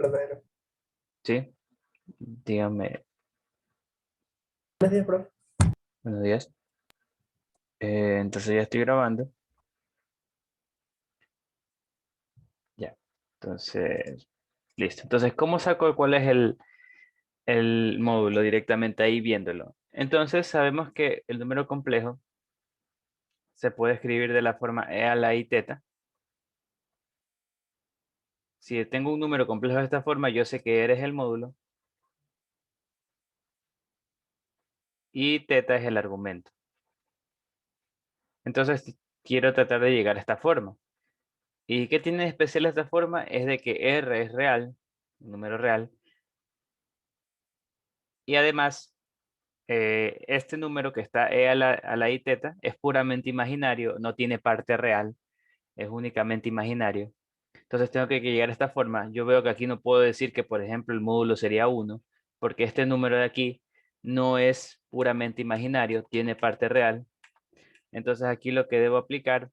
verdadero. Sí, dígame. Buenos días, profe. Buenos días. Entonces ya estoy grabando. Ya. Entonces, listo. Entonces, ¿cómo saco cuál es el módulo directamente ahí viéndolo? Entonces, sabemos que el número complejo se puede escribir de la forma e a la i teta. Si tengo un número complejo de esta forma, yo sé que eres el módulo y teta es el argumento. Entonces, quiero tratar de llegar a esta forma. ¿Y qué tiene de especial esta forma? Es de que R es real, un número real, y además este número que está e a la i teta es puramente imaginario, no tiene parte real, es únicamente imaginario. Entonces tengo que llegar a esta forma. Yo veo que aquí no puedo decir que, por ejemplo, el módulo sería 1, porque este número de aquí no es puramente imaginario, tiene parte real. Entonces aquí lo que debo aplicar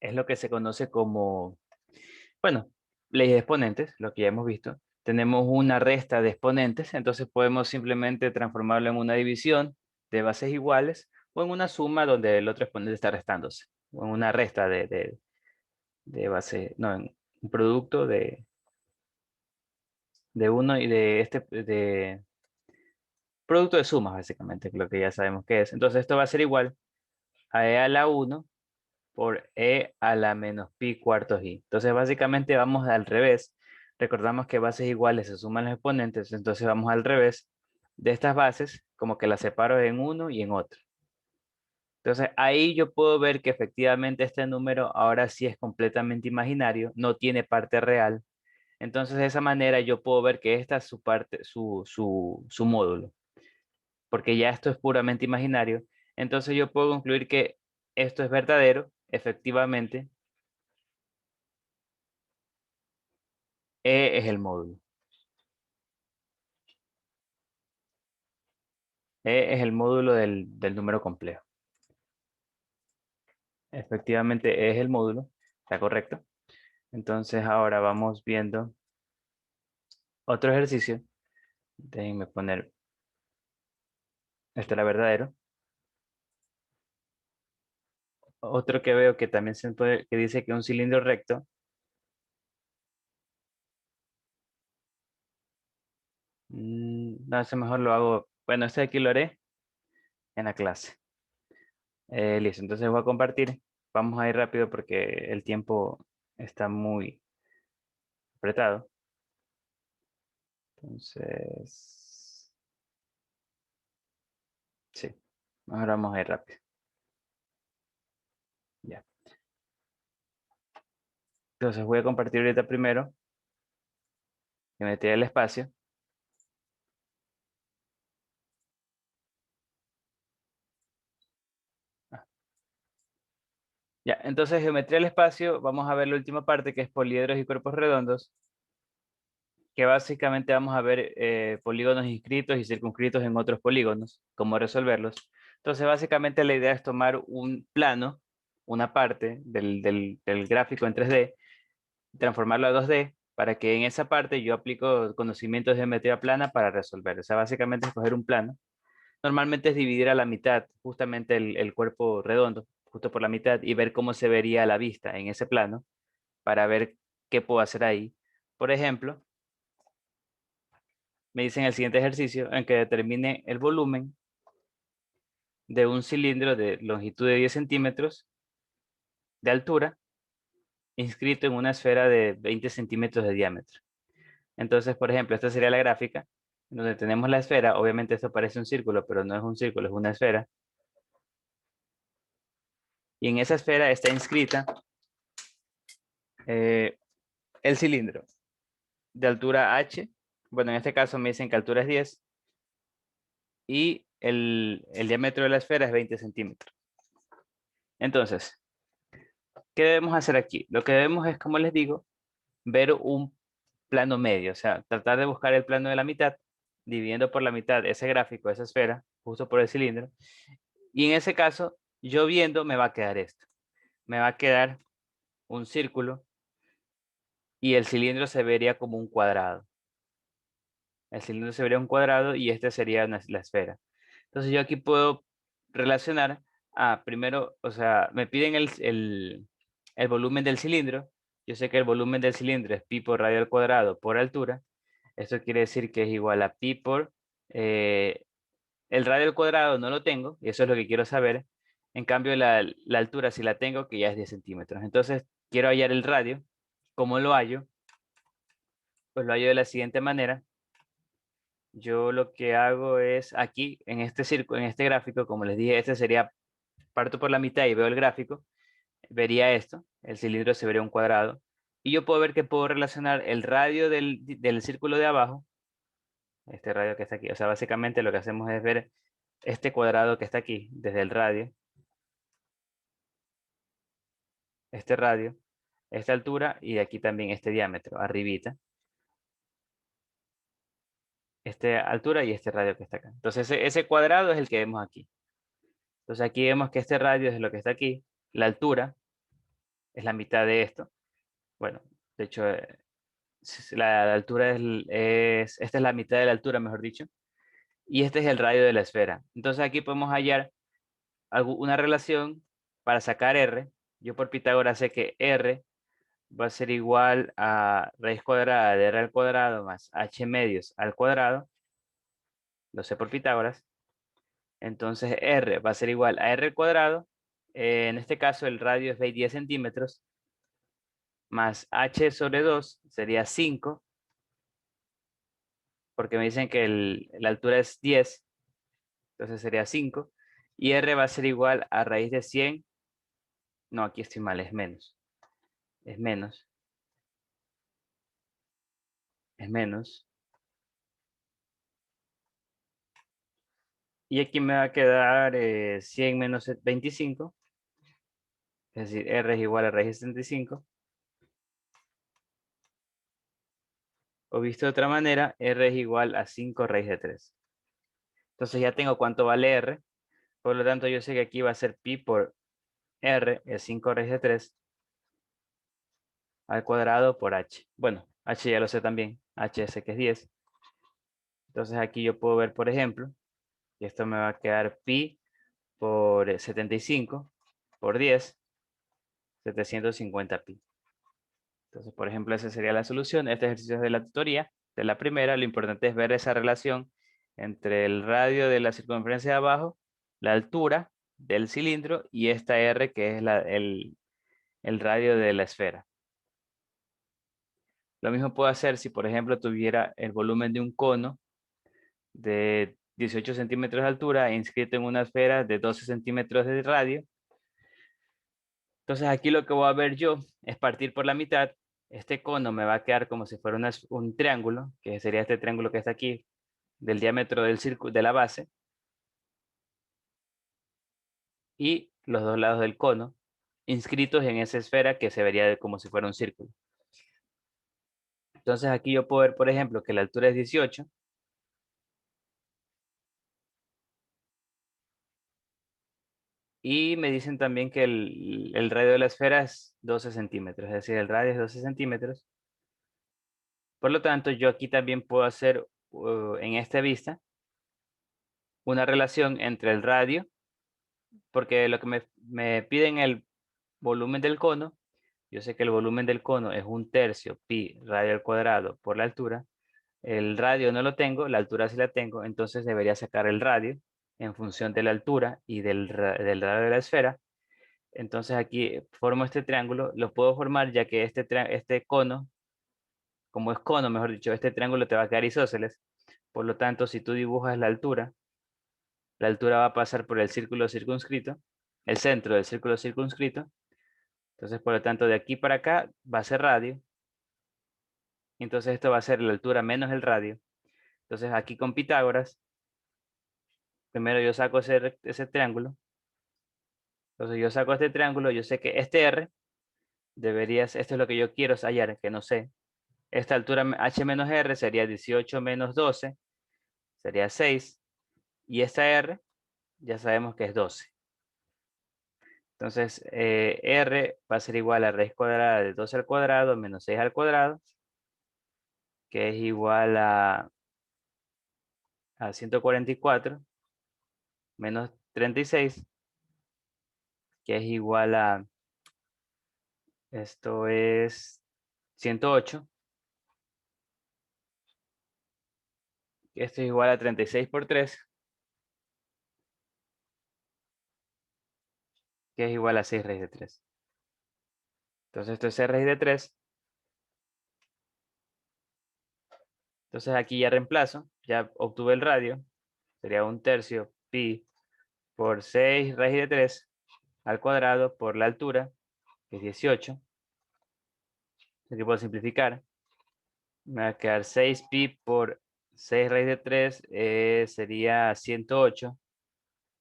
es lo que se conoce como, bueno, ley de exponentes, lo que ya hemos visto. Tenemos una resta de exponentes, entonces podemos simplemente transformarlo en una división de bases iguales o en una suma donde el otro exponente está restándose, o en una resta de base, no, en un producto de uno y de este, de producto de sumas, básicamente, lo que ya sabemos que es. Entonces esto va a ser igual a e a la 1 por e a la menos pi cuartos i. Entonces básicamente vamos al revés. Recordamos que bases iguales se suman los exponentes, entonces vamos al revés de estas bases, como que las separo en uno y en otro. Entonces ahí yo puedo ver que efectivamente este número ahora sí es completamente imaginario, no tiene parte real. Entonces de esa manera yo puedo ver que esta es su parte, su módulo, porque ya esto es puramente imaginario. Entonces yo puedo concluir que esto es verdadero, efectivamente, E es el módulo. E es el módulo del número complejo. Efectivamente, E es el módulo. Está correcto. Entonces ahora vamos viendo otro ejercicio. Déjenme poner, este era verdadero. Otro que veo que también se puede, que dice que un cilindro recto. No, ese mejor lo hago. Bueno, este aquí lo haré en la clase. Listo, entonces voy a compartir. Vamos a ir rápido porque el tiempo está muy apretado. Entonces, sí, ahora vamos a ir rápido. Ya. Entonces voy a compartir ahorita primero. Que metí el espacio. Ah, ya, entonces geometría del espacio, vamos a ver la última parte que es poliedros y cuerpos redondos, que básicamente vamos a ver polígonos inscritos y circunscritos en otros polígonos, cómo resolverlos. Entonces básicamente la idea es tomar un plano, una parte del gráfico en 3D, transformarlo a 2D, para que en esa parte yo aplico conocimientos de geometría plana para resolver. O sea, básicamente escoger un plano. Normalmente es dividir a la mitad justamente el cuerpo redondo, justo por la mitad, y ver cómo se vería a la vista en ese plano para ver qué puedo hacer ahí. Por ejemplo, me dicen el siguiente ejercicio en que determine el volumen de un cilindro de longitud de 10 centímetros de altura inscrito en una esfera de 20 centímetros de diámetro. Entonces, por ejemplo, esta sería la gráfica donde tenemos la esfera. Obviamente esto parece un círculo, pero no es un círculo, es una esfera. Y en esa esfera está inscrita el cilindro de altura h. Bueno, en este caso me dicen que altura es 10 y el diámetro de la esfera es 20 centímetros. Entonces, ¿qué debemos hacer aquí? Lo que debemos es, como les digo, ver un plano medio, o sea, tratar de buscar el plano de la mitad, dividiendo por la mitad ese gráfico, esa esfera, justo por el cilindro. Y en ese caso, yo viendo me va a quedar esto. Me va a quedar un círculo y el cilindro se vería como un cuadrado. El cilindro se vería un cuadrado y este sería la esfera. Entonces yo aquí puedo relacionar, primero, o sea, me piden el volumen del cilindro. Yo sé que el volumen del cilindro es pi por radio al cuadrado por altura. Esto quiere decir que es igual a pi por el radio al cuadrado no lo tengo, y eso es lo que quiero saber. En cambio, la altura sí la tengo, que ya es 10 centímetros. Entonces, quiero hallar el radio. ¿Cómo lo hallo? Pues lo hallo de la siguiente manera. Yo lo que hago es aquí, en este círculo, en este gráfico, como les dije, este sería, parto por la mitad y veo el gráfico, vería esto, el cilindro se vería un cuadrado, y yo puedo ver que puedo relacionar el radio del círculo de abajo, este radio que está aquí, o sea, básicamente lo que hacemos es ver este cuadrado que está aquí, desde el radio, este radio, esta altura, y aquí también este diámetro, arribita, esta altura y este radio que está acá. Entonces, ese cuadrado es el que vemos aquí. Entonces aquí vemos que este radio es lo que está aquí, la altura es la mitad de esto. Bueno, de hecho, la altura esta es la mitad de la altura, mejor dicho, y este es el radio de la esfera. Entonces aquí podemos hallar una relación para sacar R. Yo por Pitágoras sé que R va a ser igual a raíz cuadrada de R al cuadrado más H medios al cuadrado. Lo sé por Pitágoras. Entonces R va a ser igual a R al cuadrado. En este caso el radio es 10 centímetros más H sobre 2 sería 5, porque me dicen que la altura es 10, entonces sería 5. Y R va a ser igual a raíz de 100. No, aquí estoy mal, es menos. Es menos. Es menos. Y aquí me va a quedar 100 menos 25. Es decir, R es igual a raíz de 75. O visto de otra manera, R es igual a 5 raíz de 3. Entonces ya tengo cuánto vale R. Por lo tanto, yo sé que aquí va a ser pi por R, es 5 raíz de 3, al cuadrado por H. Bueno, H ya lo sé también. H sé que es 10. Entonces aquí yo puedo ver, por ejemplo, que esto me va a quedar pi por 75 por 10, 750 pi. Entonces, por ejemplo, esa sería la solución. Este ejercicio es de la tutoría, de la primera. Lo importante es ver esa relación entre el radio de la circunferencia de abajo, la altura del cilindro y esta R que es el radio de la esfera. Lo mismo puedo hacer si, por ejemplo, tuviera el volumen de un cono de 18 centímetros de altura inscrito en una esfera de 12 centímetros de radio. Entonces aquí lo que voy a ver yo es partir por la mitad. Este cono me va a quedar como si fuera un triángulo, que sería este triángulo que está aquí, del diámetro del círculo de la base, y los dos lados del cono inscritos en esa esfera que se vería como si fuera un círculo. Entonces aquí yo puedo ver, por ejemplo, que la altura es 18. Y me dicen también que el radio de la esfera es 12 centímetros, es decir, el radio es 12 centímetros. Por lo tanto, yo aquí también puedo hacer en esta vista una relación entre el radio, porque lo que me piden el volumen del cono, yo sé que el volumen del cono es 1/3 pi radio al cuadrado por la altura. El radio no lo tengo, la altura sí la tengo, entonces debería sacar el radio en función de la altura y del radio de la esfera. Entonces aquí formo este triángulo, lo puedo formar ya que este cono, como es cono, mejor dicho, este triángulo te va a quedar isósceles. Por lo tanto, si tú dibujas la altura va a pasar por el círculo circunscrito, el centro del círculo circunscrito. Entonces, por lo tanto, de aquí para acá va a ser radio. Entonces, esto va a ser la altura menos el radio. Entonces, aquí con Pitágoras, primero yo saco ese triángulo. Entonces, yo saco este triángulo, yo sé que este R esto es lo que yo quiero hallar, que no sé. Esta altura h menos r sería 18 menos 12, sería 6. Y esta r ya sabemos que es 12. Entonces, R va a ser igual a raíz cuadrada de 12 al cuadrado menos 6 al cuadrado, que es igual a 144 menos 36, que es igual a, esto es 108, esto es igual a 36 por 3, que es igual a 6 raíz de 3. Entonces esto es 6 raíz de 3. Entonces aquí ya reemplazo, ya obtuve el radio, sería 1/3 pi por 6 raíz de 3 al cuadrado por la altura, que es 18. Aquí puedo simplificar. Me va a quedar 6 pi por 6 raíz de 3, sería 108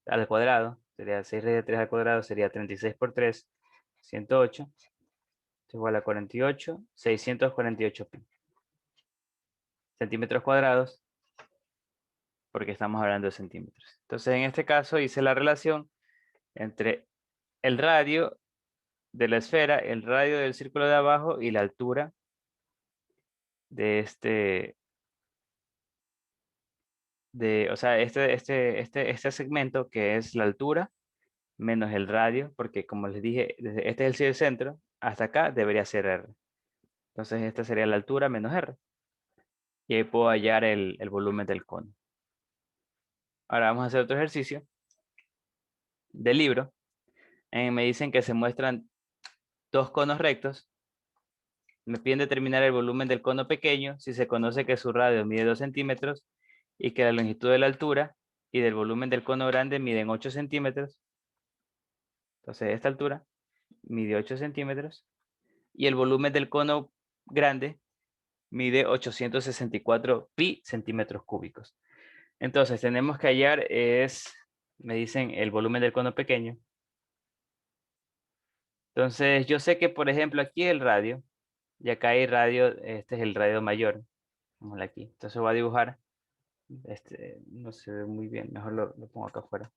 al cuadrado. Sería 6 raíz de 3 al cuadrado, sería 36 por 3, 108. Es igual a 48, 648 pi. Centímetros cuadrados, porque estamos hablando de centímetros. Entonces, en este caso hice la relación entre el radio de la esfera, el radio del círculo de abajo y la altura de o sea, este segmento, que es la altura menos el radio, porque como les dije, desde este es el centro, hasta acá debería ser R. Entonces esta sería la altura menos R. Y ahí puedo hallar el volumen del cono. Ahora vamos a hacer otro ejercicio del libro. Me dicen que se muestran dos conos rectos. Me piden determinar el volumen del cono pequeño si se conoce que su radio mide 2 centímetros y que la longitud de la altura y del volumen del cono grande miden 8 centímetros. Entonces esta altura mide 8 centímetros y el volumen del cono grande mide 864 pi centímetros cúbicos. Entonces tenemos que hallar me dicen el volumen del cono pequeño. Entonces yo sé que, por ejemplo, aquí el radio, y acá hay radio, este es el radio mayor. Vamos aquí. Entonces voy a dibujar, no se ve muy bien, mejor lo pongo acá afuera.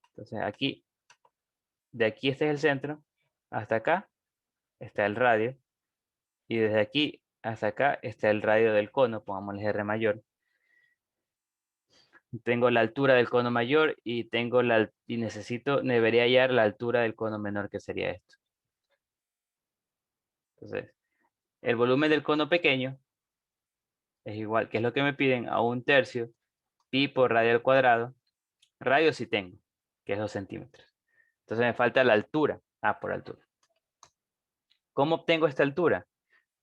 Entonces aquí, de aquí este es el centro, hasta acá está el radio, y desde aquí hasta acá está el radio del cono, pongámosle R mayor. Tengo la altura del cono mayor y debería hallar la altura del cono menor, que sería esto. Entonces, el volumen del cono pequeño es igual, que es lo que me piden, a 1/3 pi por radio al cuadrado. Radio sí tengo, que es 2 centímetros. Entonces me falta la altura. Por altura. ¿Cómo obtengo esta altura?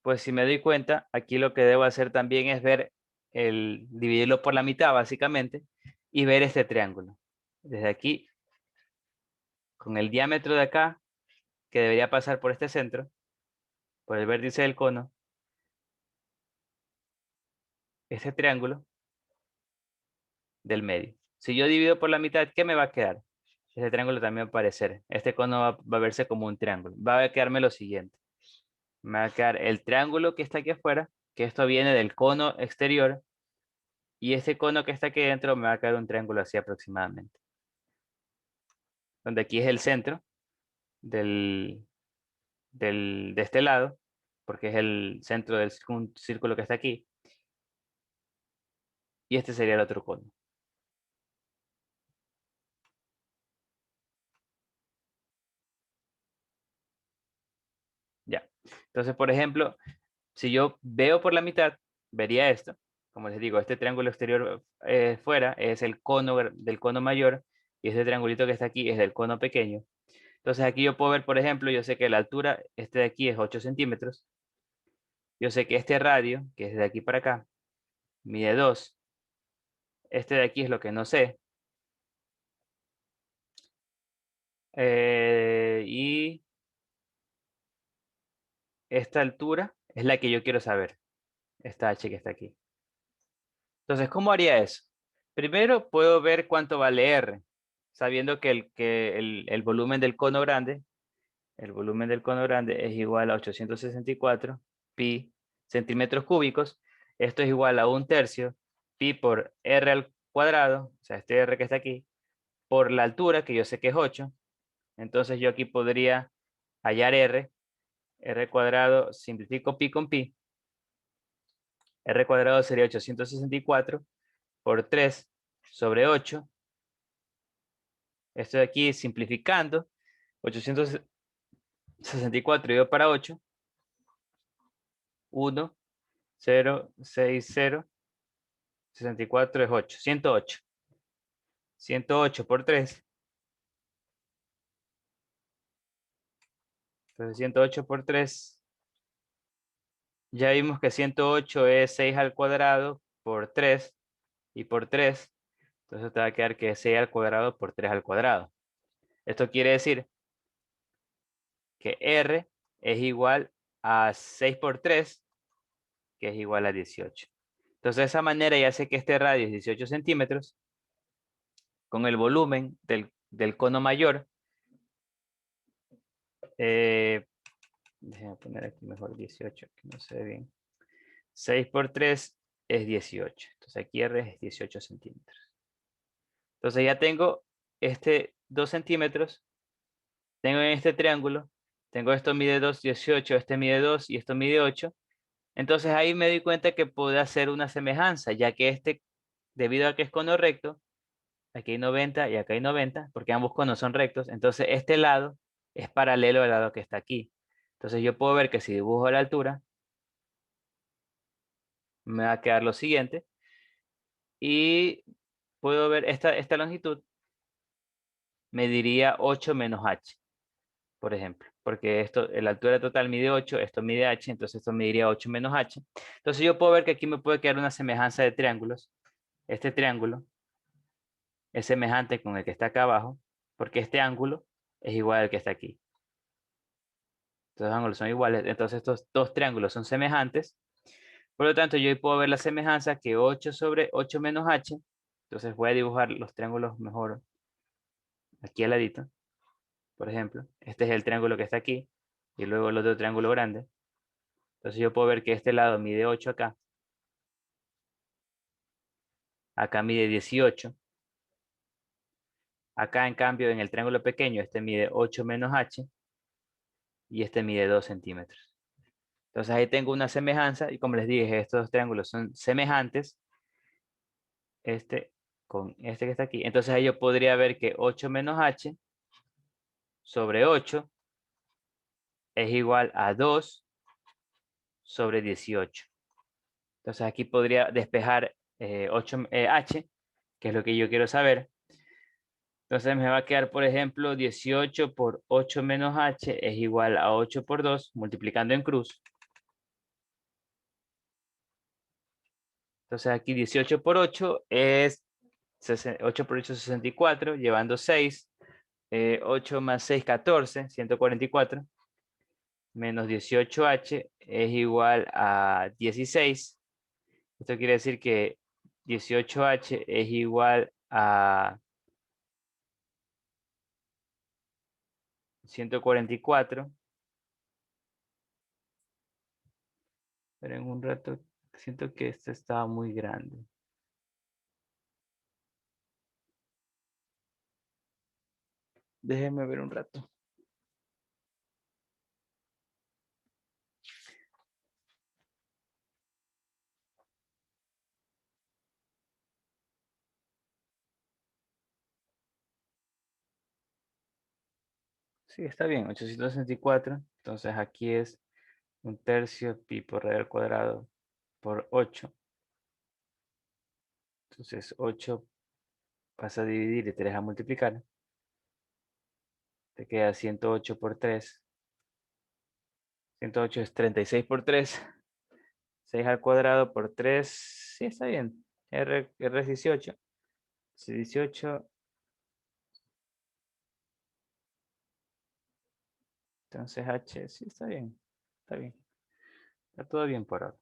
Pues si me doy cuenta, aquí lo que debo hacer también es dividirlo por la mitad, básicamente, y ver este triángulo. Desde aquí, con el diámetro de acá, que debería pasar por este centro, por el vértice del cono, este triángulo del medio. Si yo divido por la mitad, ¿qué me va a quedar? Este triángulo también va a aparecer. Este cono va a verse como un triángulo. Va a quedarme lo siguiente. Me va a quedar el triángulo que está aquí afuera, que esto viene del cono exterior, y este cono que está aquí dentro me va a quedar un triángulo así aproximadamente. Donde aquí es el centro de este lado, porque es el centro del círculo que está aquí. Y este sería el otro cono. Ya. Entonces, por ejemplo, si yo veo por la mitad, vería esto. Como les digo, este triángulo exterior fuera es el cono del cono mayor y este triangulito que está aquí es del cono pequeño. Entonces aquí yo puedo ver, por ejemplo, yo sé que la altura, este de aquí es 8 centímetros. Yo sé que este radio, que es de aquí para acá, mide 2. Este de aquí es lo que no sé. Y esta altura es la que yo quiero saber. Esta H que está aquí. Entonces, ¿cómo haría eso? Primero puedo ver cuánto vale R, sabiendo que el volumen del cono grande, es igual a 864 pi centímetros cúbicos. Esto es igual a 1/3 pi por R al cuadrado, o sea, este R que está aquí, por la altura, que yo sé que es 8. Entonces yo aquí podría hallar R. R cuadrado, simplifico pi con pi. R cuadrado sería 864 por 3 sobre 8. Esto de aquí simplificando. 864 dividido para 8. 1, 0, 6, 0. 64 es 8. 108. 108 por 3. Entonces 108 por 3. Ya vimos que 108 es 6 al cuadrado por 3 y por 3. Entonces te va a quedar que es 6 al cuadrado por 3 al cuadrado. Esto quiere decir que R es igual a 6 por 3, que es igual a 18. Entonces de esa manera ya sé que este radio es 18 centímetros. Con el volumen del cono mayor. Déjenme poner aquí mejor 18, que no se ve bien. 6 por 3 es 18. Entonces aquí R es 18 centímetros. Entonces ya tengo este 2 centímetros. Tengo en este triángulo. Tengo esto mide 2, 18. Este mide 2 y esto mide 8. Entonces ahí me doy cuenta que puedo hacer una semejanza, ya que este, debido a que es cono recto, aquí hay 90 y acá hay 90, porque ambos conos son rectos. Entonces este lado es paralelo al lado que está aquí. Entonces yo puedo ver que si dibujo la altura, me va a quedar lo siguiente. Y puedo ver esta longitud, mediría 8 menos h, por ejemplo. Porque esto, la altura total mide 8, esto mide h, entonces esto mediría 8 menos h. Entonces yo puedo ver que aquí me puede quedar una semejanza de triángulos. Este triángulo es semejante con el que está acá abajo, porque este ángulo es igual al que está aquí. Estos ángulos son iguales, entonces estos dos triángulos son semejantes. Por lo tanto, yo puedo ver la semejanza que 8 sobre 8 menos h. Entonces voy a dibujar los triángulos mejor aquí al ladito. Por ejemplo, este es el triángulo que está aquí y luego el otro triángulo grande. Entonces yo puedo ver que este lado mide 8 acá. Acá mide 18. Acá, en cambio, en el triángulo pequeño, este mide 8 menos h y este mide 2 centímetros. Entonces ahí tengo una semejanza y como les dije, estos dos triángulos son semejantes. Este con este que está aquí. Entonces ahí yo podría ver que 8 menos h sobre 8 es igual a 2 sobre 18. Entonces aquí podría despejar 8, h, que es lo que yo quiero saber. Entonces me va a quedar, por ejemplo, 18 por 8 menos h es igual a 8 por 2, multiplicando en cruz. Entonces aquí 18 por 8 es 8 por 8 64, llevando 6. 8 más 6, 14, 144. Menos 18h es igual a 16. Esto quiere decir que 18h es igual a 144. Pero en un rato siento que esto estaba muy grande. Déjenme ver un rato. Sí, está bien, 864. Entonces aquí es 1/3 pi por radio al cuadrado por 8. Entonces 8 pasa a dividir y 3 a multiplicar. Te queda 108 por 3. 108 es 36 por 3. 6 al cuadrado por 3. Sí, está bien. R es 18. Sí, 18. Entonces H, sí, está bien. Está bien. Está todo bien por ahora.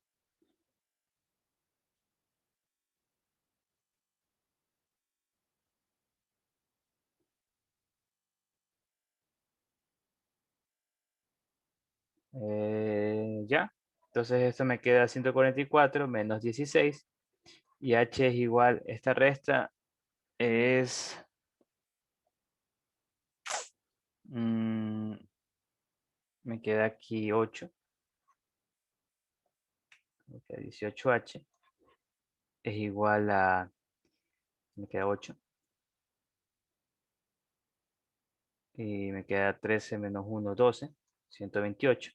Ya. Entonces esto me queda 144 menos 16. Y H es igual, esta resta es Me queda aquí 8. Me queda 18h. Es igual a... Me queda 8. Y me queda 13 menos 1, 12. 128.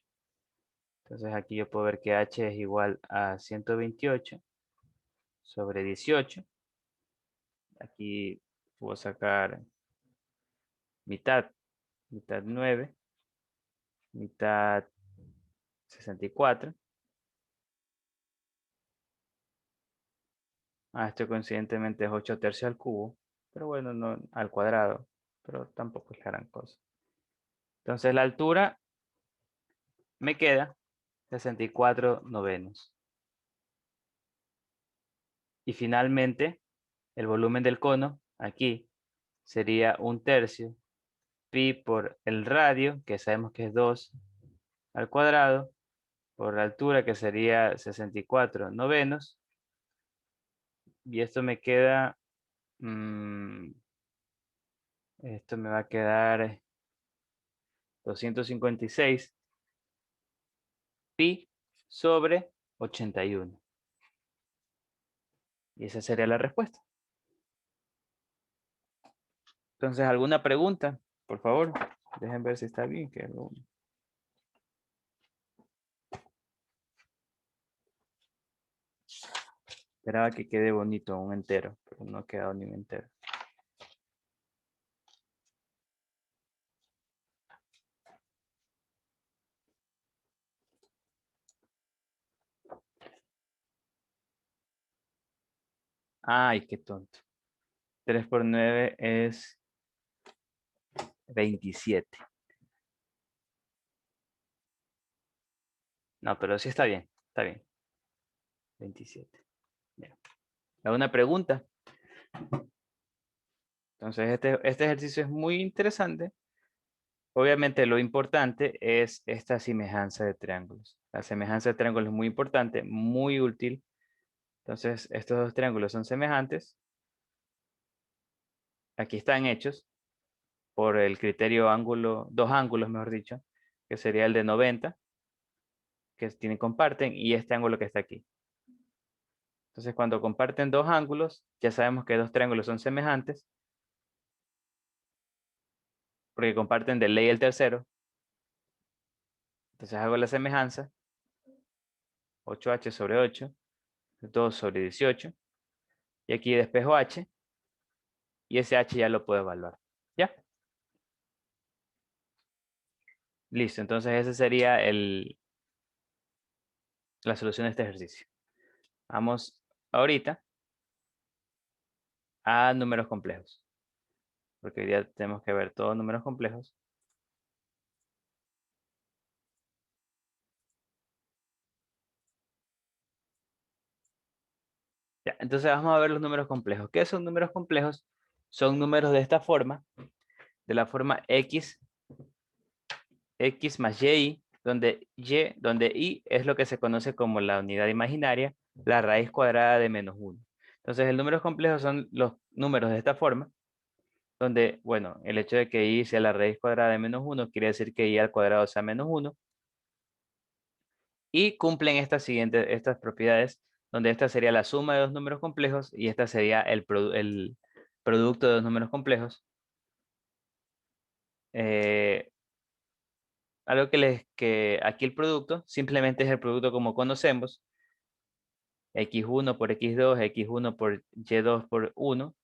Entonces aquí yo puedo ver que h es igual a 128 sobre 18. Aquí puedo sacar mitad. Mitad 9. Mitad 64. Esto coincidentemente es 8 tercios al cubo. Pero bueno, no al cuadrado. Pero tampoco es gran cosa. Entonces la altura me queda 64 novenos. Y finalmente, el volumen del cono aquí sería 1/3 pi por el radio, que sabemos que es 2 al cuadrado, por la altura, que sería 64 novenos. Y esto me queda, esto me va a quedar 256 pi sobre 81. Y esa sería la respuesta. Entonces, ¿alguna pregunta? Por favor, dejen ver si está bien. Esperaba que quede bonito un entero, pero no ha quedado ni un entero. Ay, qué tonto. 3 por 9 es 27. No, pero sí está bien. Está bien. 27. Bien. ¿Alguna pregunta? Entonces, este ejercicio es muy interesante. Obviamente, lo importante es esta semejanza de triángulos. La semejanza de triángulos es muy importante, muy útil. Entonces, estos dos triángulos son semejantes. Aquí están hechos por el criterio ángulo, dos ángulos, mejor dicho, que sería el de 90, que comparten, y este ángulo que está aquí. Entonces, cuando comparten dos ángulos, ya sabemos que dos triángulos son semejantes, porque comparten de ley el tercero. Entonces hago la semejanza, 8h sobre 8, 2 sobre 18, y aquí despejo h, y ese h ya lo puedo evaluar. ¿Ya? Listo, entonces esa sería la solución de este ejercicio. Vamos ahorita a números complejos, porque hoy día tenemos que ver todos números complejos. Ya, entonces vamos a ver los números complejos. ¿Qué son números complejos? Son números de esta forma, de la forma x más y, donde y es lo que se conoce como la unidad imaginaria, la raíz cuadrada de menos 1. Entonces, el números complejos son los números de esta forma, donde, bueno, el hecho de que y sea la raíz cuadrada de menos 1 quiere decir que y al cuadrado sea menos 1, y cumplen estas propiedades, donde esta sería la suma de dos números complejos y esta sería el producto de dos números complejos. Algo que aquí el producto simplemente es el producto como conocemos, x1 por x2, x1 por y2 por 1,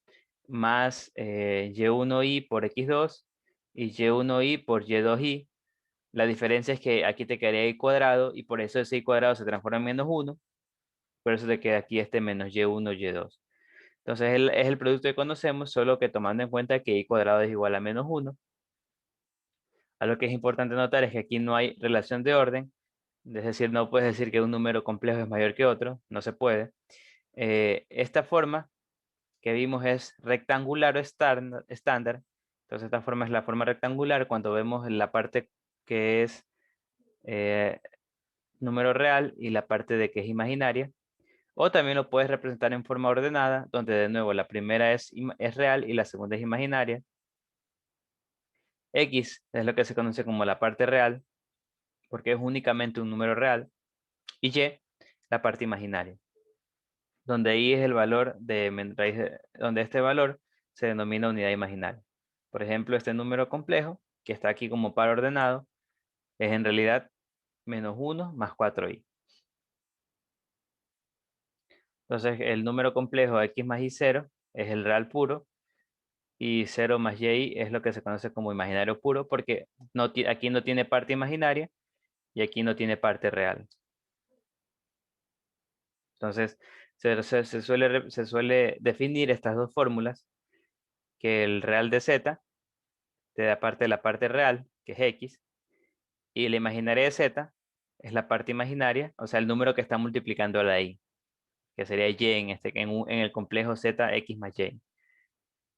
más y1i por x2 y y1i por y2i. La diferencia es que aquí te quedaría y cuadrado, y por eso ese y cuadrado se transforma en menos 1, por eso te queda aquí este menos y1, y2. Entonces es el producto que conocemos, solo que tomando en cuenta que y cuadrado es igual a menos 1. Algo que es importante notar es que aquí no hay relación de orden, es decir, no puedes decir que un número complejo es mayor que otro, no se puede. Esta forma que vimos es rectangular o estándar. Entonces esta forma es la forma rectangular cuando vemos la parte que es número real y la parte de que es imaginaria. O también lo puedes representar en forma ordenada, donde de nuevo la primera es real y la segunda es imaginaria. X es lo que se conoce como la parte real, porque es únicamente un número real, y Y la parte imaginaria, donde I es el valor donde este valor se denomina unidad imaginaria. Por ejemplo, este número complejo, que está aquí como par ordenado, es en realidad -1 más 4i. Entonces, el número complejo x más y0 es el real puro, y 0 más y es lo que se conoce como imaginario puro, porque aquí no tiene parte imaginaria y aquí no tiene parte real. Entonces, se suele definir estas dos fórmulas, que el real de z te da parte de la parte real, que es x, y la imaginaria de z es la parte imaginaria, o sea, el número que está multiplicando la y, que sería y en el complejo z x más y.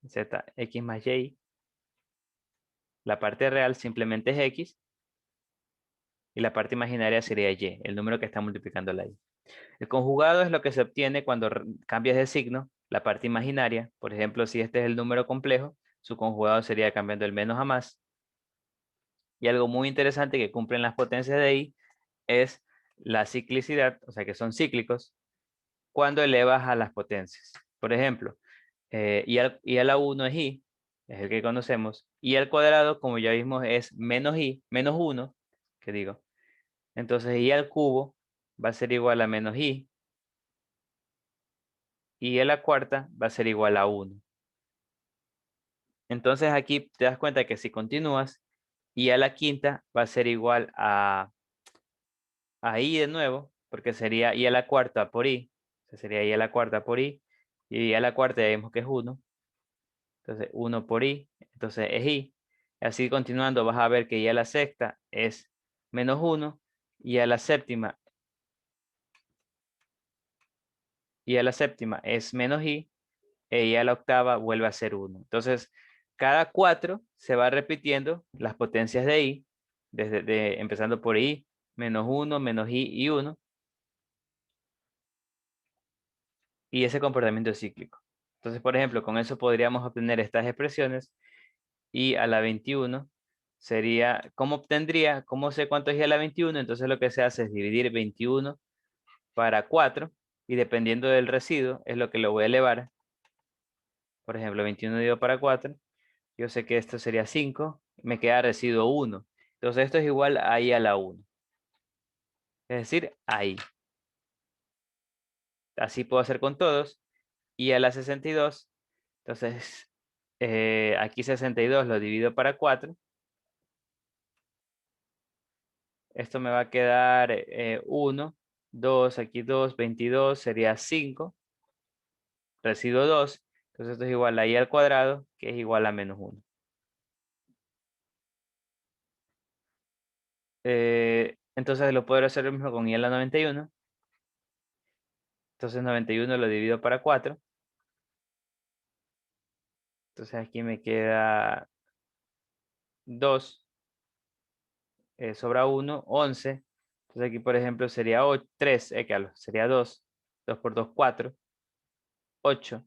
Z x más y, la parte real simplemente es x, y la parte imaginaria sería y, el número que está multiplicando la y. El conjugado es lo que se obtiene cuando cambias de signo la parte imaginaria. Por ejemplo, si este es el número complejo, su conjugado sería cambiando el menos a más. Y algo muy interesante que cumplen las potencias de i es la ciclicidad, o sea que son cíclicos, cuando elevas a las potencias. Por ejemplo, i a la 1 es i, es el que conocemos, y al cuadrado, como ya vimos, es menos i, menos 1, que digo. Entonces i al cubo va a ser igual a menos i, y a la cuarta va a ser igual a 1. Entonces aquí te das cuenta que si continúas, i a la quinta va a ser igual a i de nuevo, porque sería i a la cuarta por i, o sea, sería i a la cuarta por i, y i a la cuarta ya vimos que es 1, entonces 1 por i, entonces es i. Así continuando vas a ver que i a la sexta es menos 1, y a la séptima, es menos i, e i a la octava vuelve a ser 1. Entonces, cada 4 se va repitiendo las potencias de i, empezando por i, menos 1, menos i y 1, y ese comportamiento es cíclico. Entonces, por ejemplo, con eso podríamos obtener estas expresiones. I a la 21 sería, ¿cómo obtendría? ¿Cómo sé cuánto es i a la 21? Entonces lo que se hace es dividir 21 para 4, y dependiendo del residuo es lo que lo voy a elevar. Por ejemplo, 21 dividido para 4, yo sé que esto sería 5, me queda residuo 1. Entonces esto es igual a i a la 1. Es decir, a i. Así puedo hacer con todos. I a la 62. Entonces, aquí 62 lo divido para 4. Esto me va a quedar 1, 2, aquí 2, 22, sería 5. Residuo 2. Entonces esto es igual a i al cuadrado, que es igual a menos 1. Entonces lo puedo hacer lo mismo con i a la 91. Entonces 91 lo divido para 4. Entonces aquí me queda 2, sobra 1, 11. Entonces aquí, por ejemplo, sería 3, sería 2. 2 por 2, 4. 8.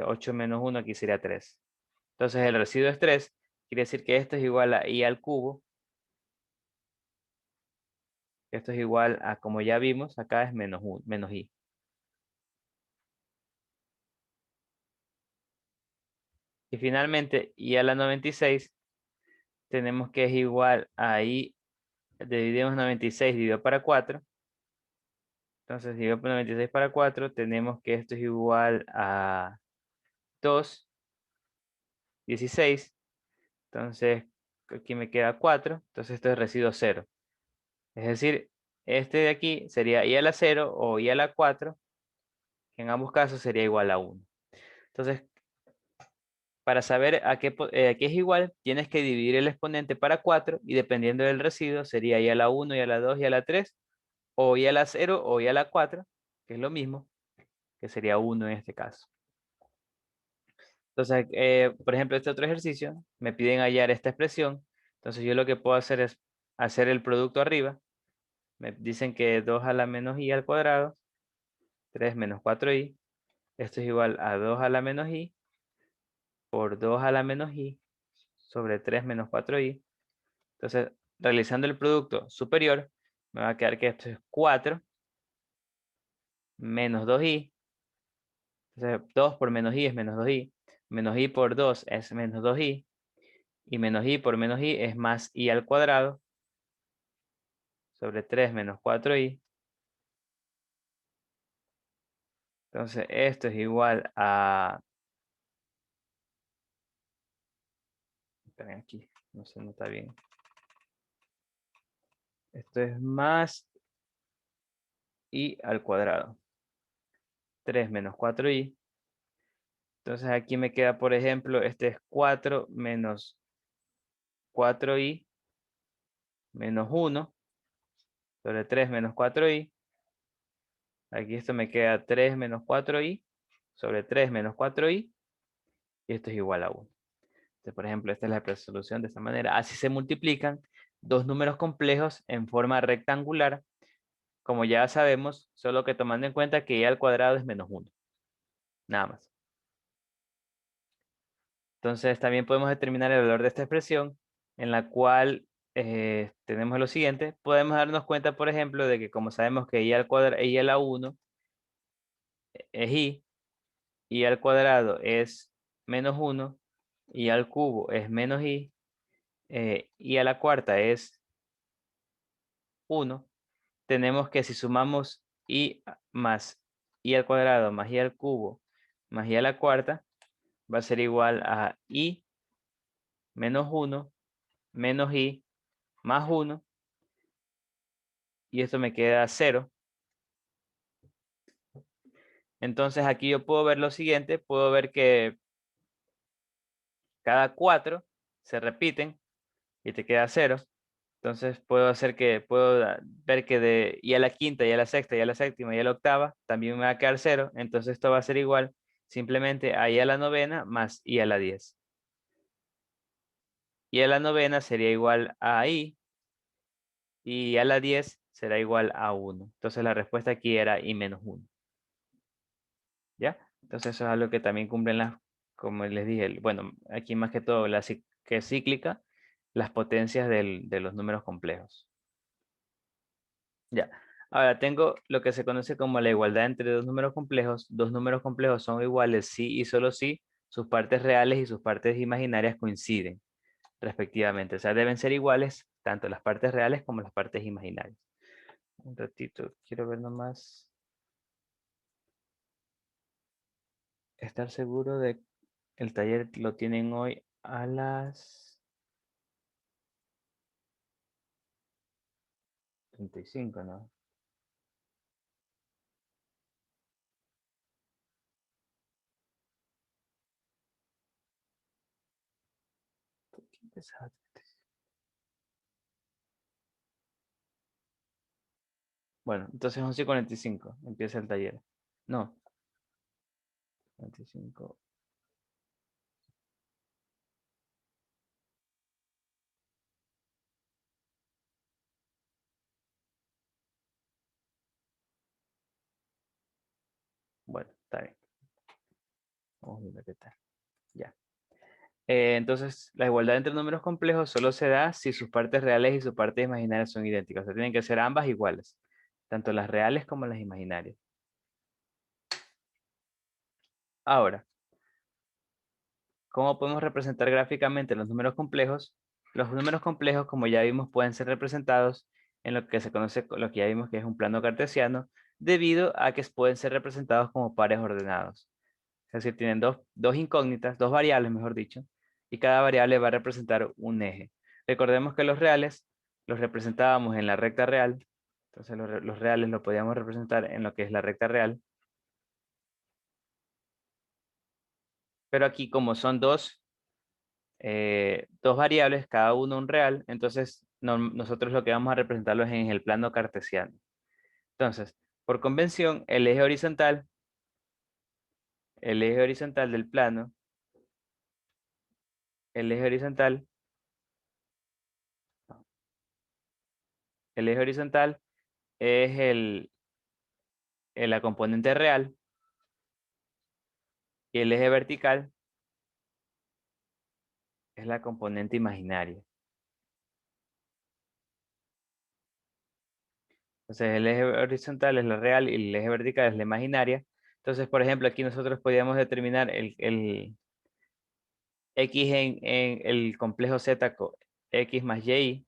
8 menos 1 aquí sería 3. Entonces el residuo es 3. Quiere decir que esto es igual a i al cubo. Esto es igual a, como ya vimos, acá es menos i. Y finalmente, i a la 96 tenemos que es igual a i, dividimos 96 dividido para 4. Entonces, dividido por 96 para 4, tenemos que esto es igual a 2, 16. Entonces, aquí me queda 4. Entonces, esto es residuo 0. Es decir, este de aquí sería i a la 0 o i a la 4, que en ambos casos sería igual a 1. Entonces, para saber a qué es igual, tienes que dividir el exponente para 4, y dependiendo del residuo sería i a la 1, i a la 2, i a la 3, o i a la 0 o i a la 4, que es lo mismo, que sería 1 en este caso. Entonces, por ejemplo, este otro ejercicio, me piden hallar esta expresión. Entonces yo lo que puedo hacer es hacer el producto arriba. Me dicen que 2 a la menos i al cuadrado, 3 menos 4i. Esto es igual a 2 a la menos i por 2 a la menos i sobre 3 menos 4i. Entonces, realizando el producto superior, me va a quedar que esto es 4 menos 2i. Entonces, 2 por menos i es menos 2i. Menos i por 2 es menos 2i. Y menos i por menos i es más i al cuadrado sobre 3 menos 4i. Entonces, esto es igual a... Esperen aquí, no se nota bien. Esto es más i al cuadrado. 3 menos 4i. Entonces aquí me queda, por ejemplo, este es 4 menos 4i menos 1 sobre 3 menos 4i. Aquí esto me queda 3 menos 4i sobre 3 menos 4i. Y esto es igual a 1. Entonces, por ejemplo, esta es la resolución de esta manera. Así se multiplican dos números complejos en forma rectangular. Como ya sabemos, solo que tomando en cuenta que i al cuadrado es menos 1. Nada más. Entonces también podemos determinar el valor de esta expresión, en la cual tenemos lo siguiente. Podemos darnos cuenta, por ejemplo, de que como sabemos que i al cuadrado, i a la 1 es i al cuadrado es menos 1, i al cubo es menos i a la cuarta es 1. Tenemos que si sumamos i más i al cuadrado más i al cubo más i a la cuarta, va a ser igual a i menos 1 menos i más 1, y esto me queda 0. Entonces aquí yo puedo ver lo siguiente, puedo ver que cada 4 se repiten y te queda 0. Entonces puedo ver que de y a la quinta, y a la sexta, y a la séptima, y a la octava también me va a quedar 0. Entonces esto va a ser igual simplemente a i a la novena más i a la 10. Y a la novena sería igual a i, y a la 10 será igual a 1. Entonces la respuesta aquí era i menos 1. ¿Ya? Entonces eso es algo que también cumplen como les dije, bueno, aquí más que todo que es cíclica, las potencias de los números complejos. Ya. Ahora tengo lo que se conoce como la igualdad entre dos números complejos. Dos números complejos son iguales si y solo si sus partes reales y sus partes imaginarias coinciden, respectivamente. O sea, deben ser iguales tanto las partes reales como las partes imaginarias. Un ratito, quiero ver nomás. Estar seguro de que el taller lo tienen hoy a las 35, ¿no? ¿Qué empezaba? Bueno, entonces 11:45 empieza el taller. No, 45. Bueno, está bien. Vamos a ver qué tal. Ya. Entonces, la igualdad entre números complejos solo se da si sus partes reales y sus partes imaginarias son idénticas. O sea, tienen que ser ambas iguales, tanto las reales como las imaginarias. Ahora, ¿cómo podemos representar gráficamente los números complejos? Los números complejos, como ya vimos, pueden ser representados en lo que se conoce, lo que ya vimos que es un plano cartesiano, debido a que pueden ser representados como pares ordenados. Es decir, tienen dos incógnitas, dos variables, mejor dicho, y cada variable va a representar un eje. Recordemos que los reales los representábamos en la recta real, entonces los reales lo podíamos representar en lo que es la recta real, pero aquí como son dos variables, cada uno un real, entonces nosotros lo que vamos a representarlo es en el plano cartesiano. Entonces, por convención, el eje horizontal del plano, el eje horizontal, el eje horizontal es la componente real, y el eje vertical es la componente imaginaria. Entonces el eje horizontal es la real y el eje vertical es la imaginaria. Entonces, por ejemplo, aquí nosotros podríamos determinar el X en el complejo Z con X más Y,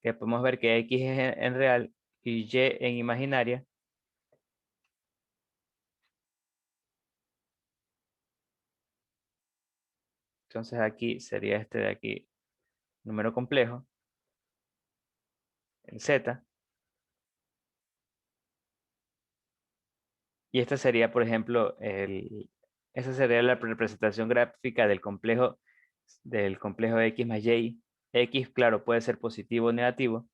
que podemos ver que X es en real y Y en imaginaria. Entonces aquí sería este de aquí, número complejo, el Z. Y esta sería, por ejemplo, esa sería la representación gráfica del complejo X más Y. X, claro, puede ser positivo o negativo.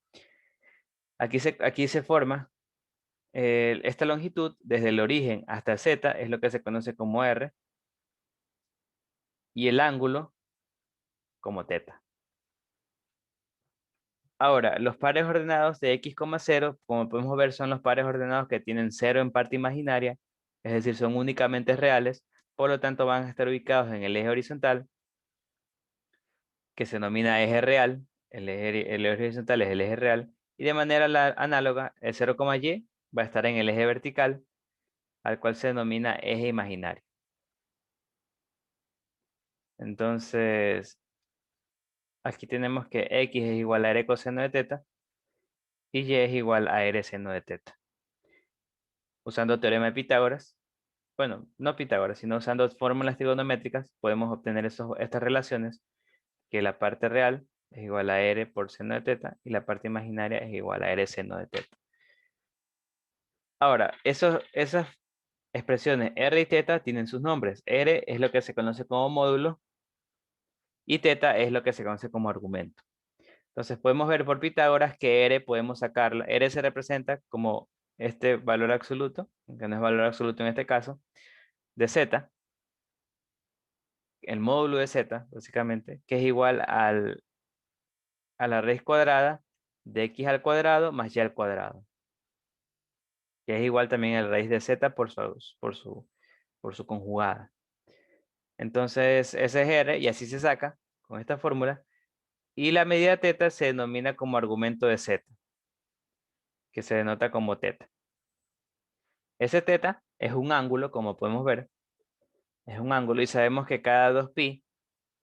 Aquí se forma esta longitud desde el origen hasta Z, es lo que se conoce como R, y el ángulo como teta. Ahora, los pares ordenados de x, 0, como podemos ver, son los pares ordenados que tienen 0 en parte imaginaria, es decir, son únicamente reales, por lo tanto van a estar ubicados en el eje horizontal, que se denomina eje real, el eje horizontal es el eje real, y de manera análoga, el 0, y va a estar en el eje vertical, al cual se denomina eje imaginario. Entonces, aquí tenemos que x es igual a r coseno de teta y y es igual a r seno de teta. Usando teorema de Pitágoras, bueno, no Pitágoras, sino usando fórmulas trigonométricas, podemos obtener estas relaciones, que la parte real es igual a r por seno de teta y la parte imaginaria es igual a r seno de teta. Ahora, esas expresiones r y teta tienen sus nombres. R es lo que se conoce como módulo y teta es lo que se conoce como argumento. Entonces podemos ver por Pitágoras que R podemos sacarla. R se representa como este valor absoluto, que no es valor absoluto en este caso, de Z, el módulo de Z, básicamente, que es igual a la raíz cuadrada de x al cuadrado más y al cuadrado, que es igual también a la raíz de Z por su conjugada. Entonces ese es R y así se saca con esta fórmula. Y la medida teta se denomina como argumento de Z, que se denota como teta. Ese teta es un ángulo, como podemos ver, es un ángulo y sabemos que cada 2pi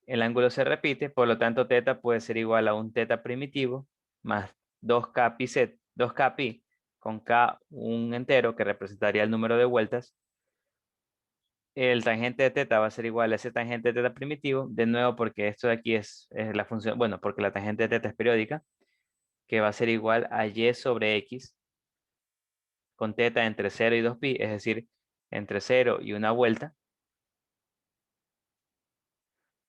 el ángulo se repite, por lo tanto teta puede ser igual a un teta primitivo más 2k pi, 2k pi con k un entero que representaría el número de vueltas. El tangente de teta va a ser igual a ese tangente de teta primitivo, de nuevo porque esto de aquí es la función, bueno, porque la tangente de teta es periódica, que va a ser igual a y sobre x con teta entre 0 y 2pi, es decir, entre 0 y una vuelta,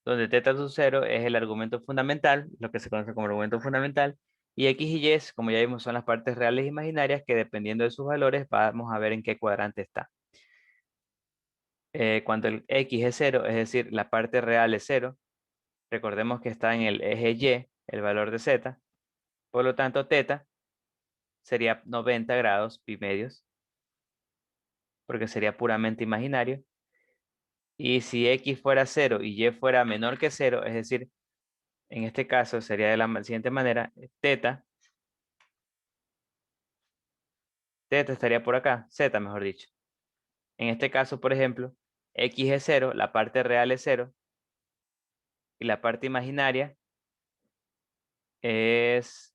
donde teta sub 0 es el argumento fundamental, lo que se conoce como argumento fundamental, y x y y, como ya vimos, son las partes reales e imaginarias que dependiendo de sus valores vamos a ver en qué cuadrante está. Cuando el x es 0, es decir, la parte real es 0, recordemos que está en el eje y, el valor de z, por lo tanto teta sería 90 grados pi medios, porque sería puramente imaginario. Y si x fuera 0 y y fuera menor que 0, es decir, en este caso sería de la siguiente manera, teta estaría por acá, z mejor dicho. En este caso, por ejemplo, x es 0, la parte real es 0 y la parte imaginaria es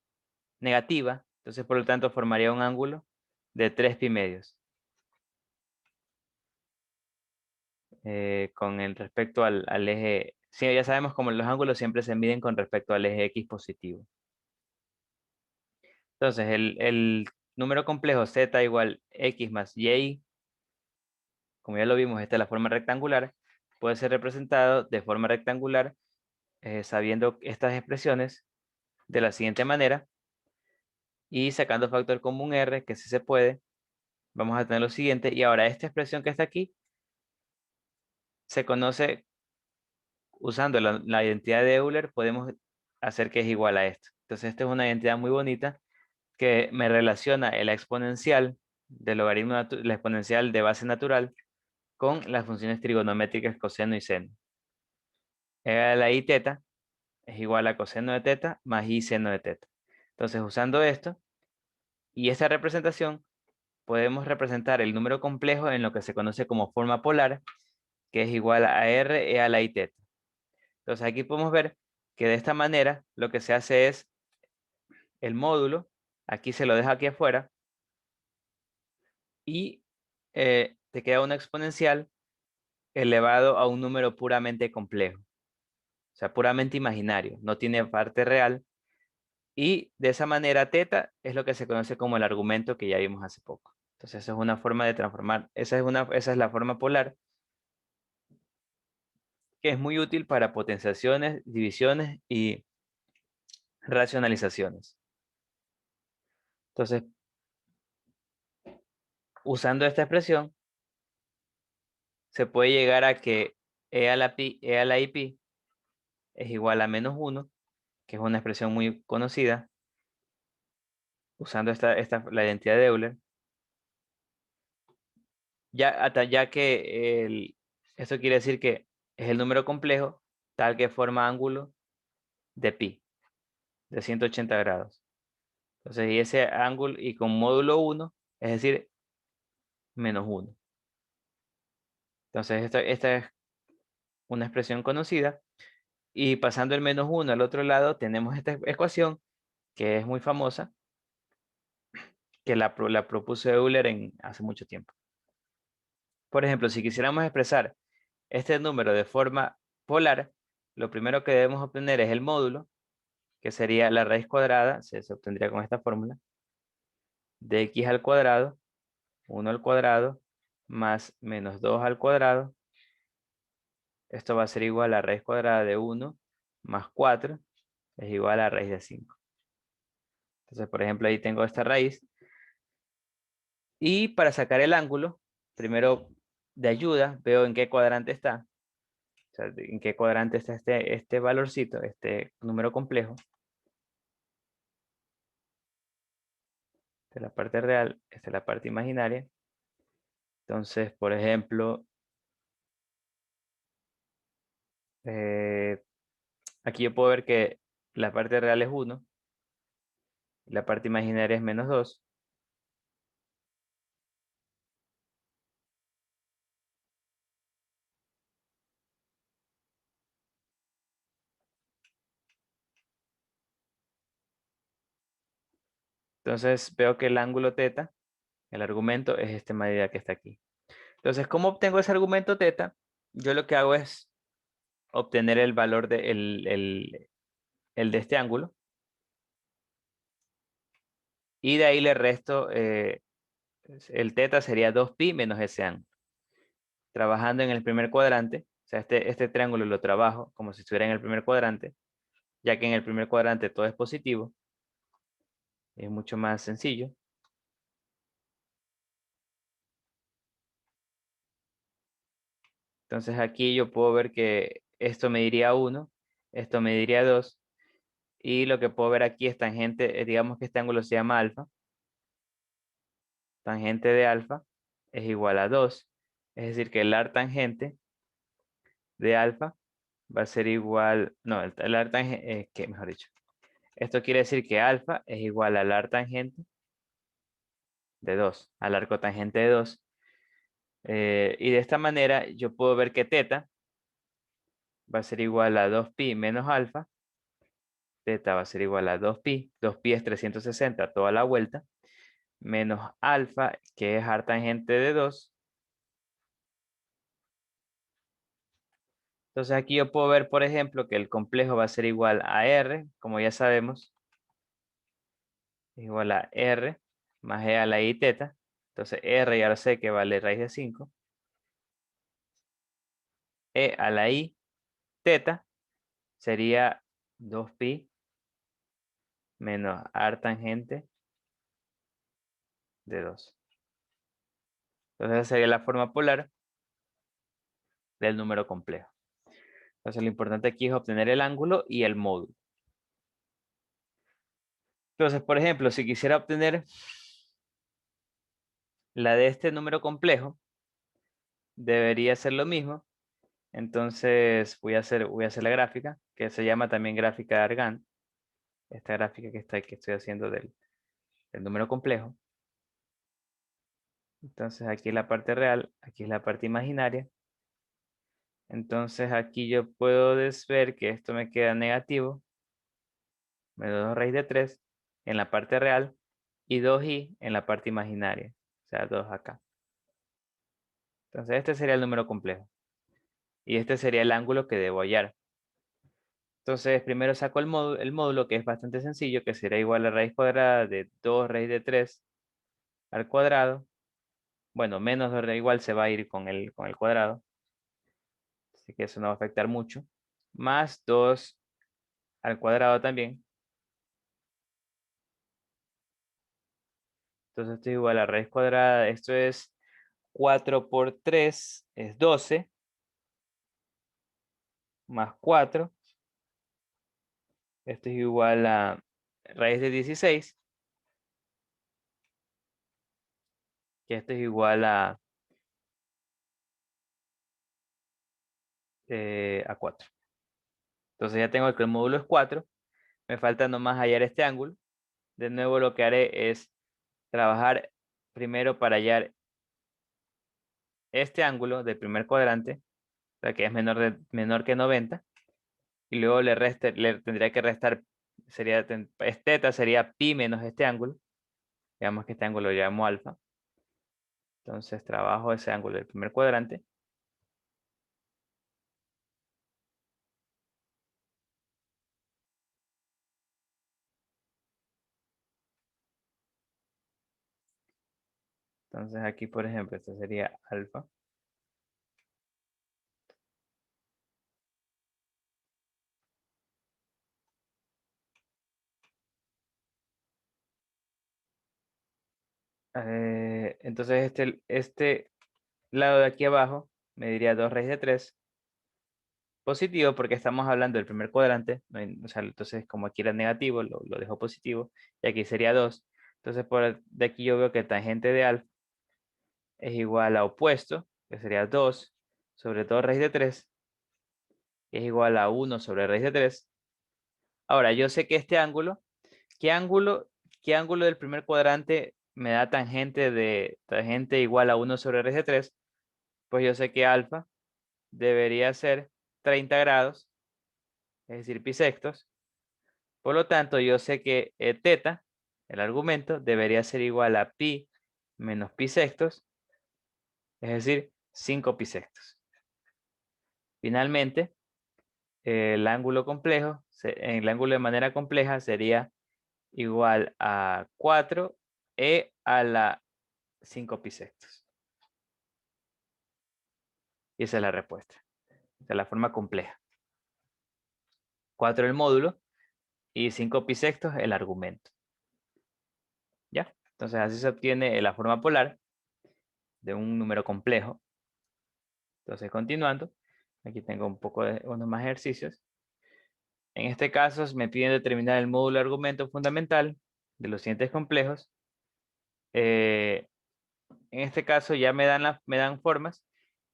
negativa, entonces por lo tanto formaría un ángulo de 3 pi medios. Con el respecto al eje, sí, ya sabemos cómo los ángulos siempre se miden con respecto al eje x positivo. Entonces el número complejo z igual x más y, como ya lo vimos, esta es la forma rectangular, puede ser representado de forma rectangular sabiendo estas expresiones de la siguiente manera y sacando factor común r, que sí se puede, vamos a tener lo siguiente. Y ahora esta expresión que está aquí se conoce usando la identidad de Euler, podemos hacer que es igual a esto. Entonces esta es una identidad muy bonita que me relaciona la exponencial del logaritmo, la exponencial de base natural con las funciones trigonométricas coseno y seno. La i teta es igual a coseno de teta más i seno de teta. Entonces, usando esto y esta representación, podemos representar el número complejo en lo que se conoce como forma polar, que es igual a r e a la i teta. Entonces, aquí podemos ver que de esta manera lo que se hace es el módulo, aquí se lo deja aquí afuera, y te queda una exponencial elevado a un número puramente complejo, o sea, puramente imaginario, no tiene parte real, y de esa manera teta es lo que se conoce como el argumento que ya vimos hace poco. Entonces, esa es una forma de transformar, esa es la forma polar, que es muy útil para potenciaciones, divisiones y racionalizaciones. Entonces, usando esta expresión, se puede llegar a que e a la ip es igual a -1, que es una expresión muy conocida, usando la identidad de Euler, ya que esto quiere decir que es el número complejo tal que forma ángulo de pi, de 180 grados. Entonces, y ese ángulo, y con módulo 1, es decir, -1. Entonces, esta es una expresión conocida. Y pasando el -1 al otro lado, tenemos esta ecuación que es muy famosa, que la propuso Euler hace mucho tiempo. Por ejemplo, si quisiéramos expresar este número de forma polar, lo primero que debemos obtener es el módulo, que sería la raíz cuadrada, se obtendría con esta fórmula, de x al cuadrado, 1 al cuadrado, más -2 al cuadrado. Esto va a ser igual a la raíz cuadrada de 1 más 4, es igual a la raíz de 5. Entonces, por ejemplo, ahí tengo esta raíz. Y para sacar el ángulo, primero de ayuda, veo en qué cuadrante está. O sea, en qué cuadrante está este valorcito, este número complejo. Esta es la parte real, esta es la parte imaginaria. Entonces, por ejemplo, aquí yo puedo ver que la parte real es 1, y la parte imaginaria es -2. Entonces veo que el ángulo teta, el argumento, es esta medida que está aquí. Entonces, ¿cómo obtengo ese argumento teta? Yo lo que hago es obtener el valor el de este ángulo, y de ahí le resto, el teta sería 2pi menos ese ángulo. Trabajando en el primer cuadrante, o sea, este triángulo lo trabajo como si estuviera en el primer cuadrante, ya que en el primer cuadrante todo es positivo, es mucho más sencillo. Entonces aquí yo puedo ver que esto me diría 1, esto me diría 2, y lo que puedo ver aquí es tangente, digamos que este ángulo se llama alfa, tangente de alfa es igual a 2, es decir que el arctangente de alfa va a ser igual, no, el arctangente, que mejor dicho, esto quiere decir que alfa es igual al arctangente de 2, al arco tangente de 2. Y de esta manera yo puedo ver que teta va a ser igual a 2pi menos alfa. Teta va a ser igual a 2pi. 2pi es 360 toda la vuelta. Menos alfa, que es arctangente de 2. Entonces aquí yo puedo ver, por ejemplo, que el complejo va a ser igual a r, como ya sabemos. Es igual a r más e a la i teta. Entonces r ya lo sé que vale raíz de 5. E a la i teta sería 2pi menos arctangente de 2. Entonces esa sería la forma polar del número complejo. Entonces lo importante aquí es obtener el ángulo y el módulo. Entonces, por ejemplo, si quisiera obtener la de este número complejo, debería ser lo mismo. Entonces voy a hacer la gráfica, que se llama también gráfica de Argand. Esta gráfica que estoy haciendo del número complejo. Entonces aquí es la parte real, aquí es la parte imaginaria. Entonces aquí yo puedo ver que esto me queda negativo. Menos 2 raíz de 3 en la parte real y 2i en la parte imaginaria. O sea, 2 acá. Entonces este sería el número complejo. Y este sería el ángulo que debo hallar. Entonces primero saco el módulo, que es bastante sencillo, que será igual a raíz cuadrada de 2 raíz de 3 al cuadrado. Bueno, menos 2 igual se va a ir con el cuadrado. Así que eso no va a afectar mucho. Más 2 al cuadrado también. Entonces esto es igual a raíz cuadrada. Esto es 4 por 3 es 12. Más 4. Esto es igual a raíz de 16. Que esto es igual a 4. Entonces ya tengo que el módulo es 4. Me falta nomás hallar este ángulo. De nuevo lo que haré es trabajar primero para hallar este ángulo del primer cuadrante, o sea, que es menor que 90. Y luego le tendría que restar, teta sería pi menos este ángulo. Digamos que este ángulo lo llamo alfa. Entonces trabajo ese ángulo del primer cuadrante. Entonces aquí, por ejemplo, esto sería alfa. Entonces este lado de aquí abajo me diría 2 raíz de 3. Positivo porque estamos hablando del primer cuadrante. O sea, entonces como aquí era negativo, lo dejo positivo. Y aquí sería 2. Entonces de aquí yo veo que tangente de alfa es igual a opuesto, que sería 2 sobre 2 raíz de 3. Que es igual a 1 sobre raíz de 3. Ahora, yo sé que este ángulo, ¿qué ángulo, qué ángulo del primer cuadrante me da tangente igual a 1 sobre raíz de 3? Pues yo sé que alfa debería ser 30 grados, es decir, pi sextos. Por lo tanto, yo sé que teta, el argumento, debería ser igual a pi menos pi sextos, es decir, 5 pi sextos. Finalmente, el ángulo complejo, el ángulo de manera compleja sería igual a 4e a la 5 pi sextos. Y esa es la respuesta. Esa es la forma compleja. 4 el módulo y 5 pi sextos el argumento. ¿Ya? Entonces así se obtiene la forma polar de un número complejo. Entonces continuando, aquí tengo unos más ejercicios. En este caso me piden determinar el módulo de argumento fundamental de los siguientes complejos. En este caso ya me dan formas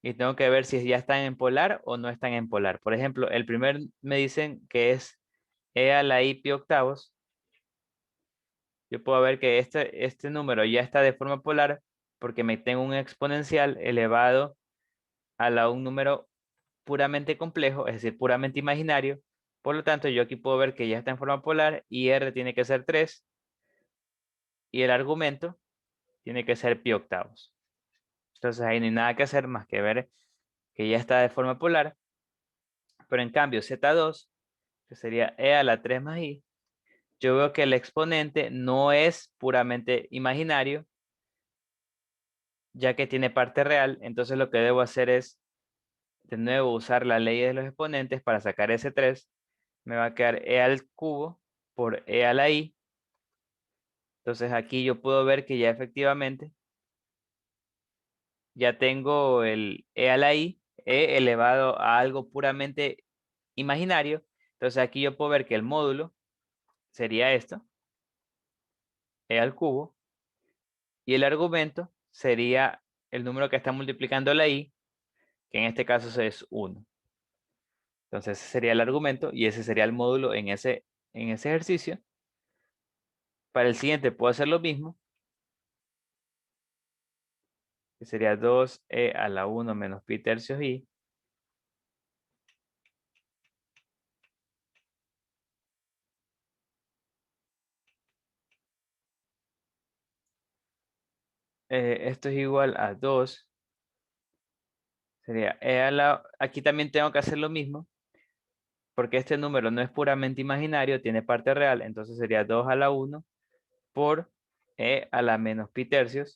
y tengo que ver si ya están en polar o no están en polar. Por ejemplo, el primer me dicen que es e a la i pi octavos. Yo puedo ver que este número ya está de forma polar porque me tengo un exponencial elevado a un número puramente complejo, es decir, puramente imaginario. Por lo tanto, yo aquí puedo ver que ya está en forma polar y r tiene que ser 3 y el argumento tiene que ser pi octavos. Entonces ahí no hay nada que hacer más que ver que ya está de forma polar. Pero en cambio, z2, que sería e a la 3 más i, yo veo que el exponente no es puramente imaginario, ya que tiene parte real. Entonces lo que debo hacer es, de nuevo, usar la ley de los exponentes para sacar ese 3. Me va a quedar e al cubo por e a la i. Entonces aquí yo puedo ver que ya efectivamente ya tengo el e a la i, e elevado a algo puramente imaginario. Entonces aquí yo puedo ver que el módulo sería esto, e al cubo, y el argumento sería el número que está multiplicando la i, que en este caso es 1. Entonces ese sería el argumento y ese sería el módulo en ese ejercicio. Para el siguiente puedo hacer lo mismo, que sería 2e a la 1 menos pi tercios i. Esto es igual a 2. Sería e a la... Aquí también tengo que hacer lo mismo, porque este número no es puramente imaginario, tiene parte real, entonces sería 2 a la 1 por e a la menos pi tercios.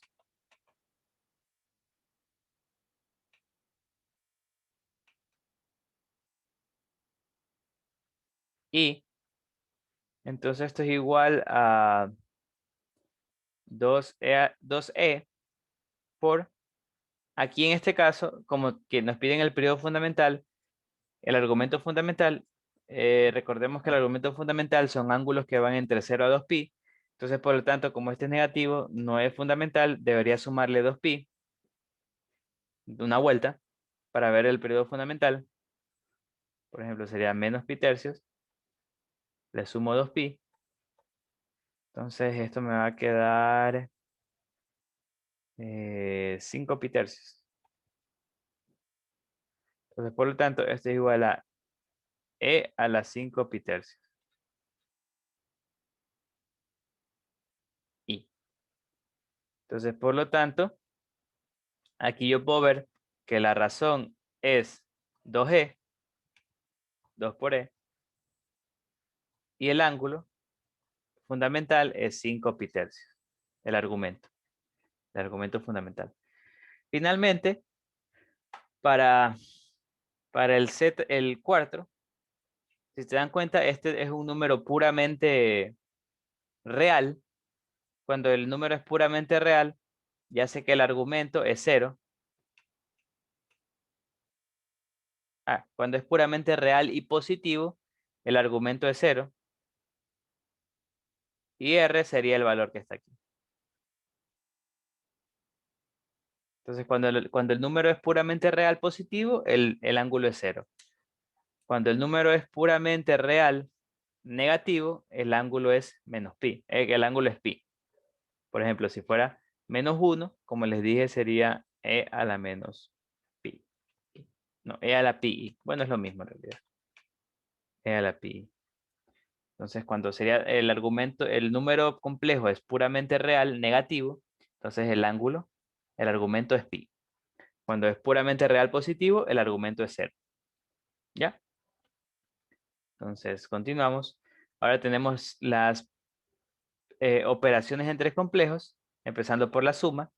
Y entonces esto es igual a 2e por, aquí en este caso, como que nos piden el periodo fundamental, el argumento fundamental, recordemos que el argumento fundamental son ángulos que van entre 0 a 2pi. Entonces, por lo tanto, como este es negativo, no es fundamental, debería sumarle 2pi, de una vuelta, para ver el periodo fundamental. Por ejemplo, sería menos pi tercios. Le sumo 2pi. Entonces, esto me va a quedar 5 pi tercios. Entonces, por lo tanto, esto es igual a e a la 5 pi tercios. Y. Entonces, por lo tanto, aquí yo puedo ver que la razón es 2e, 2 por e, y el ángulo fundamental es 5 pi tercios. El argumento fundamental. Finalmente, para el cuarto, si se dan cuenta, este es un número puramente real. Cuando el número es puramente real, ya sé que el argumento es 0. Cuando es puramente real y positivo, el argumento es 0. Y R sería el valor que está aquí. Entonces, cuando el número es puramente real positivo, el ángulo es 0. Cuando el número es puramente real negativo, el ángulo es menos pi. El ángulo es pi. Por ejemplo, si fuera menos 1, como les dije, sería e a la menos pi. No, e a la pi. Bueno, es lo mismo en realidad. E a la pi. Entonces, cuando sería el argumento, el número complejo es puramente real negativo, entonces el argumento es pi. Cuando es puramente real positivo, el argumento es 0. ¿Ya? Entonces, continuamos. Ahora tenemos las operaciones en tres complejos, empezando por la suma.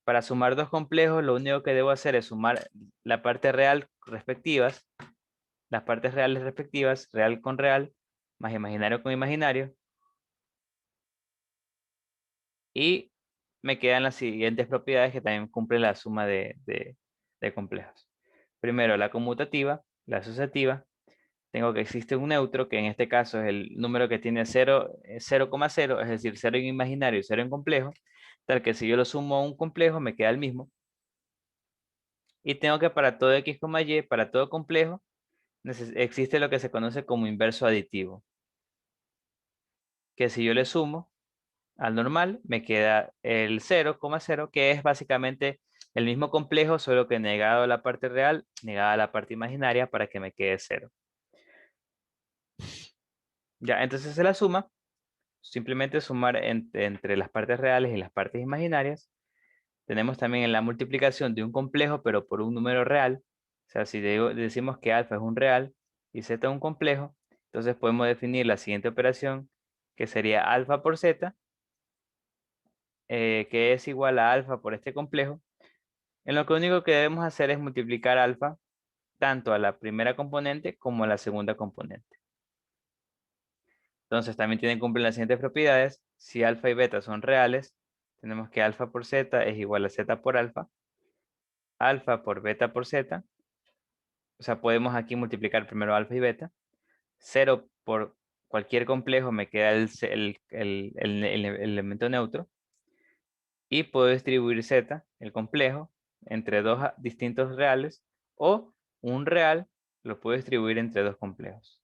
Para sumar dos complejos, lo único que debo hacer es sumar la parte real respectivas, las partes reales respectivas, real con real, más imaginario con imaginario. Y me quedan las siguientes propiedades que también cumplen la suma de complejos. Primero, la conmutativa, la asociativa. Tengo que existe un neutro, que en este caso es el número que tiene 0,0, es decir, 0 en imaginario y 0 en complejo, tal que si yo lo sumo a un complejo me queda el mismo. Y tengo que para todo x, y, para todo complejo, existe lo que se conoce como inverso aditivo. Que si yo le sumo al normal, me queda el 0,0, que es básicamente el mismo complejo, solo que negado a la parte real, negada a la parte imaginaria para que me quede 0. Ya, entonces se la suma. Simplemente sumar entre las partes reales y las partes imaginarias. Tenemos también en la multiplicación de un complejo, pero por un número real. O sea, si decimos que alfa es un real y z un complejo, entonces podemos definir la siguiente operación, que sería alfa por z, que es igual a alfa por este complejo. En lo que único que debemos hacer es multiplicar alfa tanto a la primera componente como a la segunda componente. Entonces también cumplen las siguientes propiedades. Si alfa y beta son reales, tenemos que alfa por z es igual a z por alfa. Alfa por beta por z. O sea, podemos aquí multiplicar primero alfa y beta. 0 por cualquier complejo me queda el elemento neutro. Y puedo distribuir z, el complejo, entre dos distintos reales. O un real lo puedo distribuir entre dos complejos.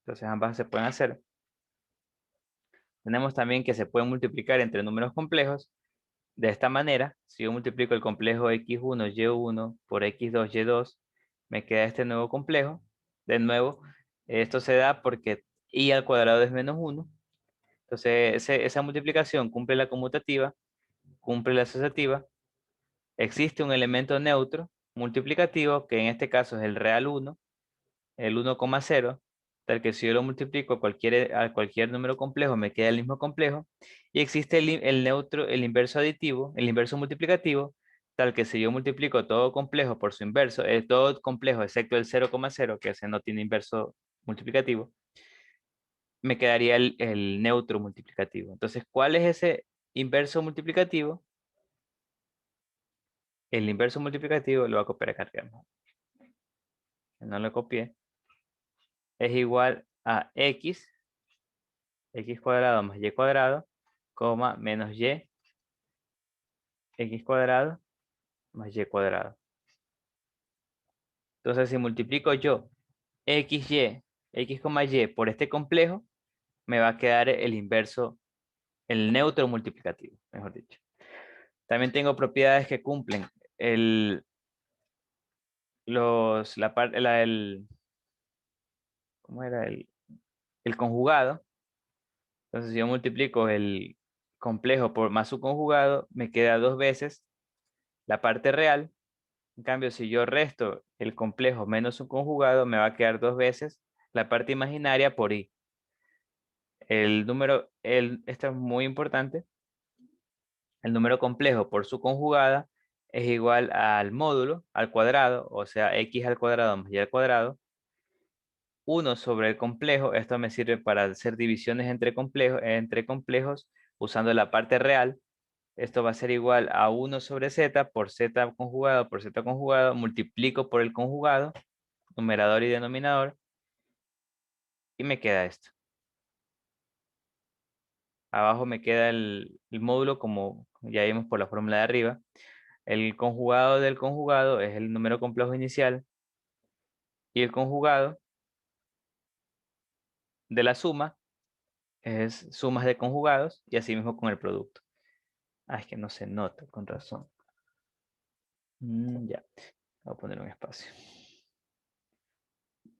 Entonces ambas se pueden hacer. Tenemos también que se pueden multiplicar entre números complejos. De esta manera, si yo multiplico el complejo x1, y1 por x2, y2, me queda este nuevo complejo. De nuevo, esto se da porque y al cuadrado es menos 1. Entonces, esa multiplicación cumple la conmutativa, cumple la asociativa. Existe un elemento neutro multiplicativo, que en este caso es el real 1, el 1,0, tal que si yo lo multiplico a cualquier número complejo, me queda el mismo complejo. Y existe el neutro, el inverso aditivo, el inverso multiplicativo, tal que si yo multiplico todo complejo por su inverso, todo complejo excepto el 0,0, que ese no tiene inverso multiplicativo, me quedaría el neutro multiplicativo. Entonces, ¿cuál es ese inverso multiplicativo? El inverso multiplicativo lo voy a copiar acá arriba. No lo copié. Es igual a x cuadrado más y cuadrado, coma, menos y, x cuadrado más y cuadrado. Entonces, si multiplico yo x coma y por este complejo, me va a quedar el inverso, el neutro multiplicativo, mejor dicho. También tengo propiedades que cumplen ¿cómo era? El conjugado. Entonces, si yo multiplico el complejo por más su conjugado, me queda dos veces la parte real. En cambio, si yo resto el complejo menos su conjugado, me va a quedar dos veces la parte imaginaria por i. Esto es muy importante, el número complejo por su conjugada es igual al módulo, al cuadrado, o sea, x al cuadrado más y al cuadrado, 1 sobre el complejo. Esto me sirve para hacer divisiones entre complejos usando la parte real. Esto va a ser igual a 1 sobre z por z conjugado, multiplico por el conjugado, numerador y denominador, y me queda esto. Abajo me queda el módulo, como ya vimos por la fórmula de arriba. El conjugado del conjugado es el número complejo inicial, y el conjugado de la suma es sumas de conjugados, y así mismo con el producto. Ah, es que no se nota, con razón. Ya, voy a poner un espacio.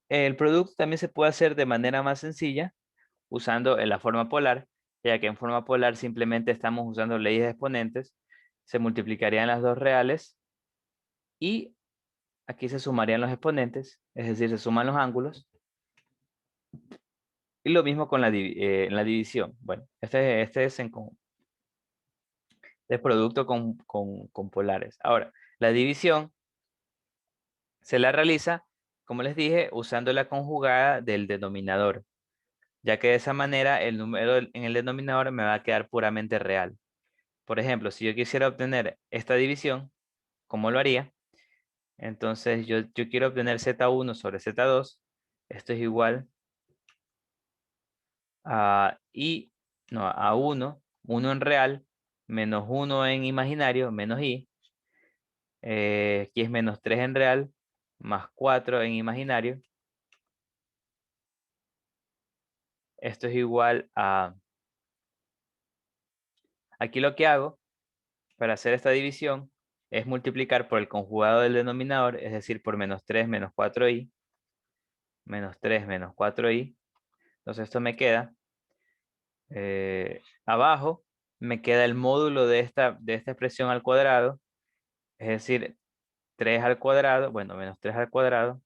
El producto también se puede hacer de manera más sencilla usando la forma polar, ya que en forma polar simplemente estamos usando leyes de exponentes. Se multiplicarían las dos reales y aquí se sumarían los exponentes, es decir, se suman los ángulos. Y lo mismo con la división. Bueno, este es de producto con polares. Ahora, la división se la realiza, como les dije, usando la conjugada del denominador, ya que de esa manera el número en el denominador me va a quedar puramente real. Por ejemplo, si yo quisiera obtener esta división, ¿cómo lo haría? Entonces yo quiero obtener z1 sobre z2. Esto es igual a a 1 en real, menos 1 en imaginario, menos i. Aquí es menos 3 en real, más 4 en imaginario. Esto es igual a... Aquí lo que hago para hacer esta división es multiplicar por el conjugado del denominador, es decir, por menos 3 menos 4i, menos 3 menos 4i. Entonces esto me queda abajo, me queda el módulo de esta expresión al cuadrado, es decir, 3 al cuadrado, bueno, menos 3 al cuadrado,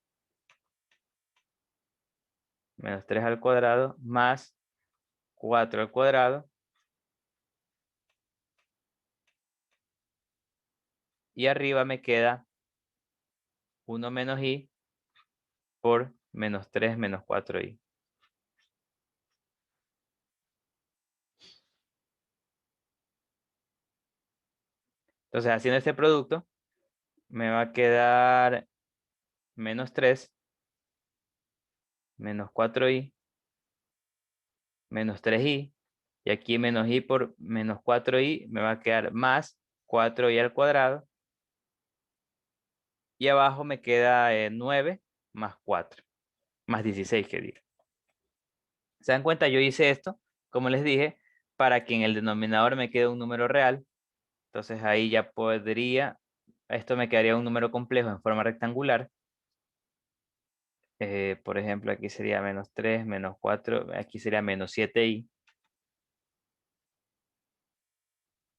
menos 3 al cuadrado, más 4 al cuadrado, y arriba me queda 1 menos i por menos 3 menos 4i. Entonces, haciendo este producto, me va a quedar menos 3, menos 4i, menos 3i, y aquí menos i por menos 4i me va a quedar más 4i al cuadrado, y abajo me queda 9 más 4, más 16 que diga. ¿Se dan cuenta? Yo hice esto, como les dije, para que en el denominador me quede un número real. Entonces ahí ya podría, esto me quedaría un número complejo en forma rectangular. Por ejemplo, aquí sería menos 3, menos 4, aquí sería menos 7i.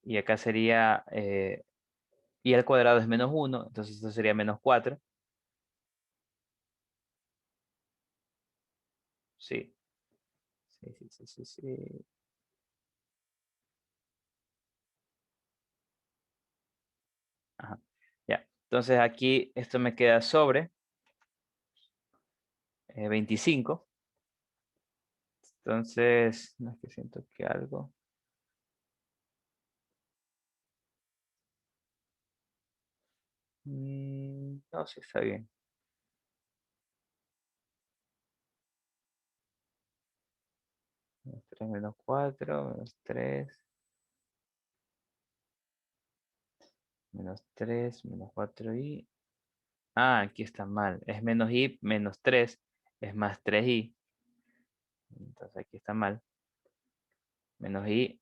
Y acá sería, y al cuadrado es menos 1, entonces esto sería menos 4. Sí, sí, sí, sí, sí, sí. Ajá. Ya, entonces aquí esto me queda sobre 25. Entonces, no es que siento que algo. No, sí está bien. Menos 3 menos 4, menos 3, menos 3, menos 4i. Ah, aquí está mal. Es menos i menos 3, es más 3i. Entonces aquí está mal. Menos i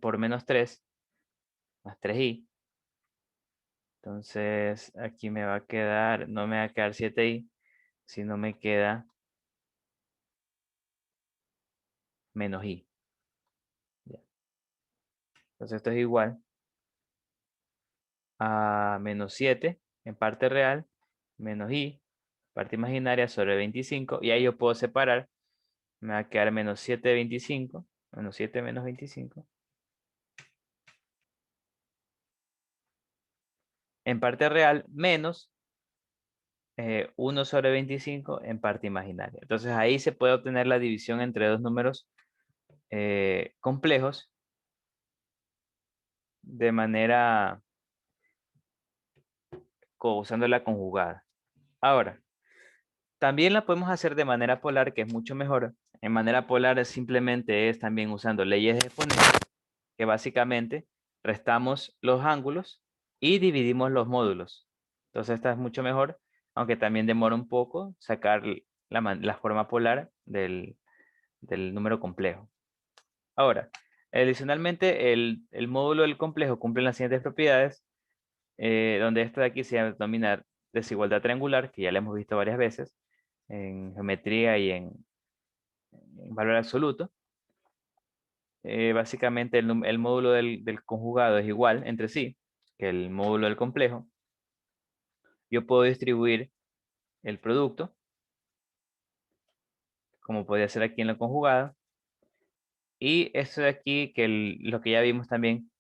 por menos 3, más 3i. Entonces aquí me va a quedar, no me va a quedar 7i, sino me queda menos i. Ya. Entonces esto es igual a menos 7 en parte real, menos i, parte imaginaria sobre 25. Y ahí yo puedo separar. Me va a quedar menos 7 de 25, menos 7 menos 25. En parte real, menos 1 sobre 25 en parte imaginaria. Entonces ahí se puede obtener la división entre dos números complejos de manera usando la conjugada. Ahora, también la podemos hacer de manera polar, que es mucho mejor. En manera polar simplemente es también usando leyes de exponencia, que básicamente restamos los ángulos y dividimos los módulos. Entonces esta es mucho mejor, aunque también demora un poco sacar la forma polar del número complejo. Ahora, adicionalmente, el módulo del complejo cumple las siguientes propiedades, donde esta de aquí se denomina desigualdad triangular, que ya la hemos visto varias veces en geometría y en valor absoluto. Básicamente el módulo del conjugado es igual entre sí que el módulo del complejo. Yo puedo distribuir el producto, como podría ser aquí en la conjugada. Y esto de aquí, lo que ya vimos también,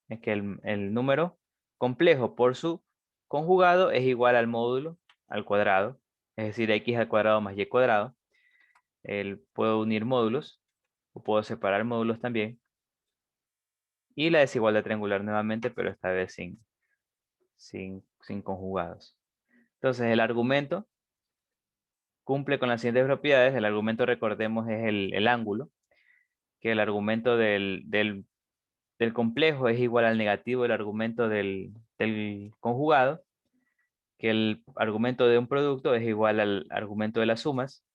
es que el número complejo por su conjugado es igual al módulo al cuadrado, es decir, x al cuadrado más y cuadrado. Puedo unir módulos, o puedo separar módulos también. Y la desigualdad triangular nuevamente, pero esta vez sin conjugados. Entonces el argumento cumple con las siguientes propiedades. El argumento, recordemos, es el ángulo, que el argumento del complejo es igual al negativo del argumento del conjugado, que el argumento de un producto es igual al argumento de las sumas,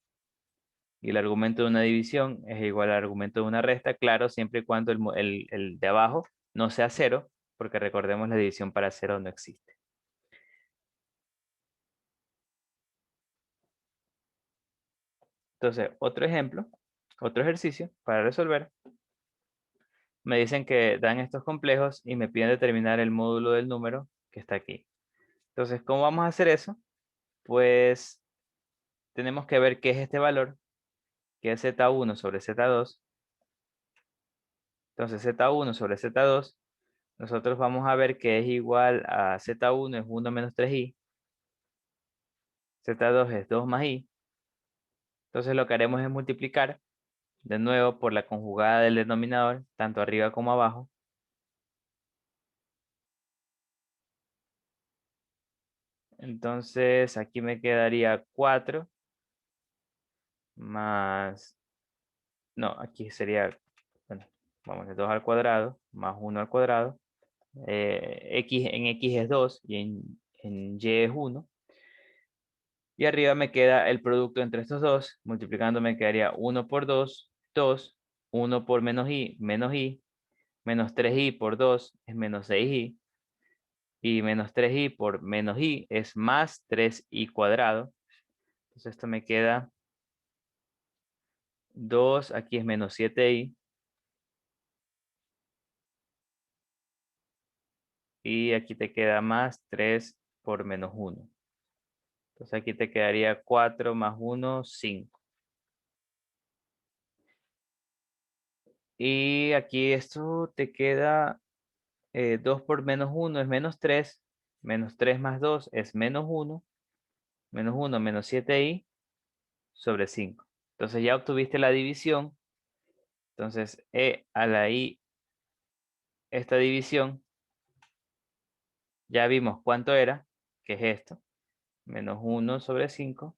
y el argumento de una división es igual al argumento de una resta, claro, siempre y cuando el de abajo no sea cero, porque recordemos la división para cero no existe. Entonces, otro ejemplo, otro ejercicio para resolver. Me dicen que dan estos complejos y me piden determinar el módulo del número que está aquí. Entonces, ¿cómo vamos a hacer eso? Pues tenemos que ver qué es este valor, que es z1 sobre z2. Entonces, z1 sobre z2, nosotros vamos a ver que es igual a z1 es 1 menos 3i, z2 es 2 más i. Entonces, lo que haremos es multiplicar de nuevo por la conjugada del denominador, tanto arriba como abajo. Entonces, aquí me quedaría 4 más, no, aquí sería, bueno, vamos de 2 al cuadrado más 1 al cuadrado. En x es 2 y en y es 1. Y arriba me queda el producto entre estos dos. Multiplicando me quedaría 1 por 2, 2. 1 por menos i, menos 3i por 2 es menos 6i. Y menos 3i por menos i es más 3i cuadrado. Entonces esto me queda 2, aquí es menos 7i. Y aquí te queda más 3 por menos 1. Entonces aquí te quedaría 4 más 1, 5. Y aquí esto te queda 2 por menos 1 es menos 3. Menos 3 más 2 es menos 1. Menos 1 menos 7i sobre 5. Entonces ya obtuviste la división. Entonces e a la i, esta división, ya vimos cuánto era, que es esto. Menos 1 sobre 5,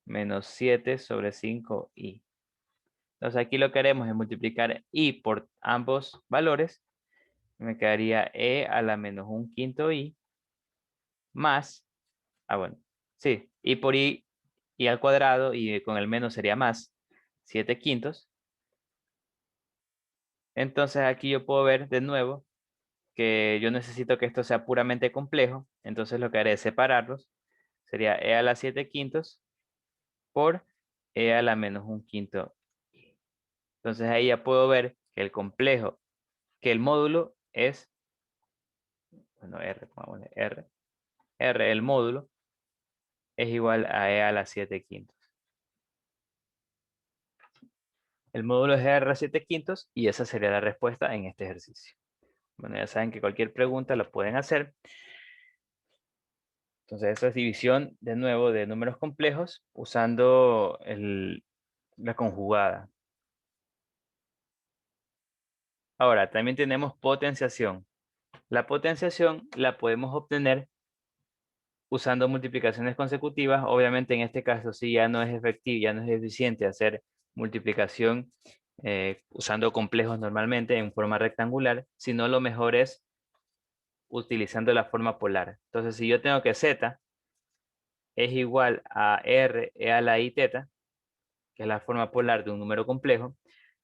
menos 7 sobre 5i. Entonces aquí lo que haremos es multiplicar i por ambos valores. Me quedaría e a la menos 1/5 i más, bueno, sí, i por i al cuadrado y con el menos sería más 7/5. Entonces aquí yo puedo ver de nuevo que yo necesito que esto sea puramente complejo. Entonces lo que haré es separarlos. Sería e a la 7/5 por e a la menos 1/5 i. Entonces ahí ya puedo ver que el complejo, que el módulo es, bueno, R, vamos a poner R, el módulo, es igual a e a la 7/5. El módulo es e a la 7/5 y esa sería la respuesta en este ejercicio. Bueno, ya saben que cualquier pregunta la pueden hacer. Entonces, eso es división, de nuevo, de números complejos usando la conjugada. Ahora, también tenemos potenciación. La potenciación la podemos obtener usando multiplicaciones consecutivas. Obviamente, en este caso, sí ya no es efectivo, ya no es eficiente hacer multiplicación usando complejos normalmente en forma rectangular, sino lo mejor es utilizando la forma polar. Entonces, si yo tengo que z es igual a r e a la i teta, que es la forma polar de un número complejo,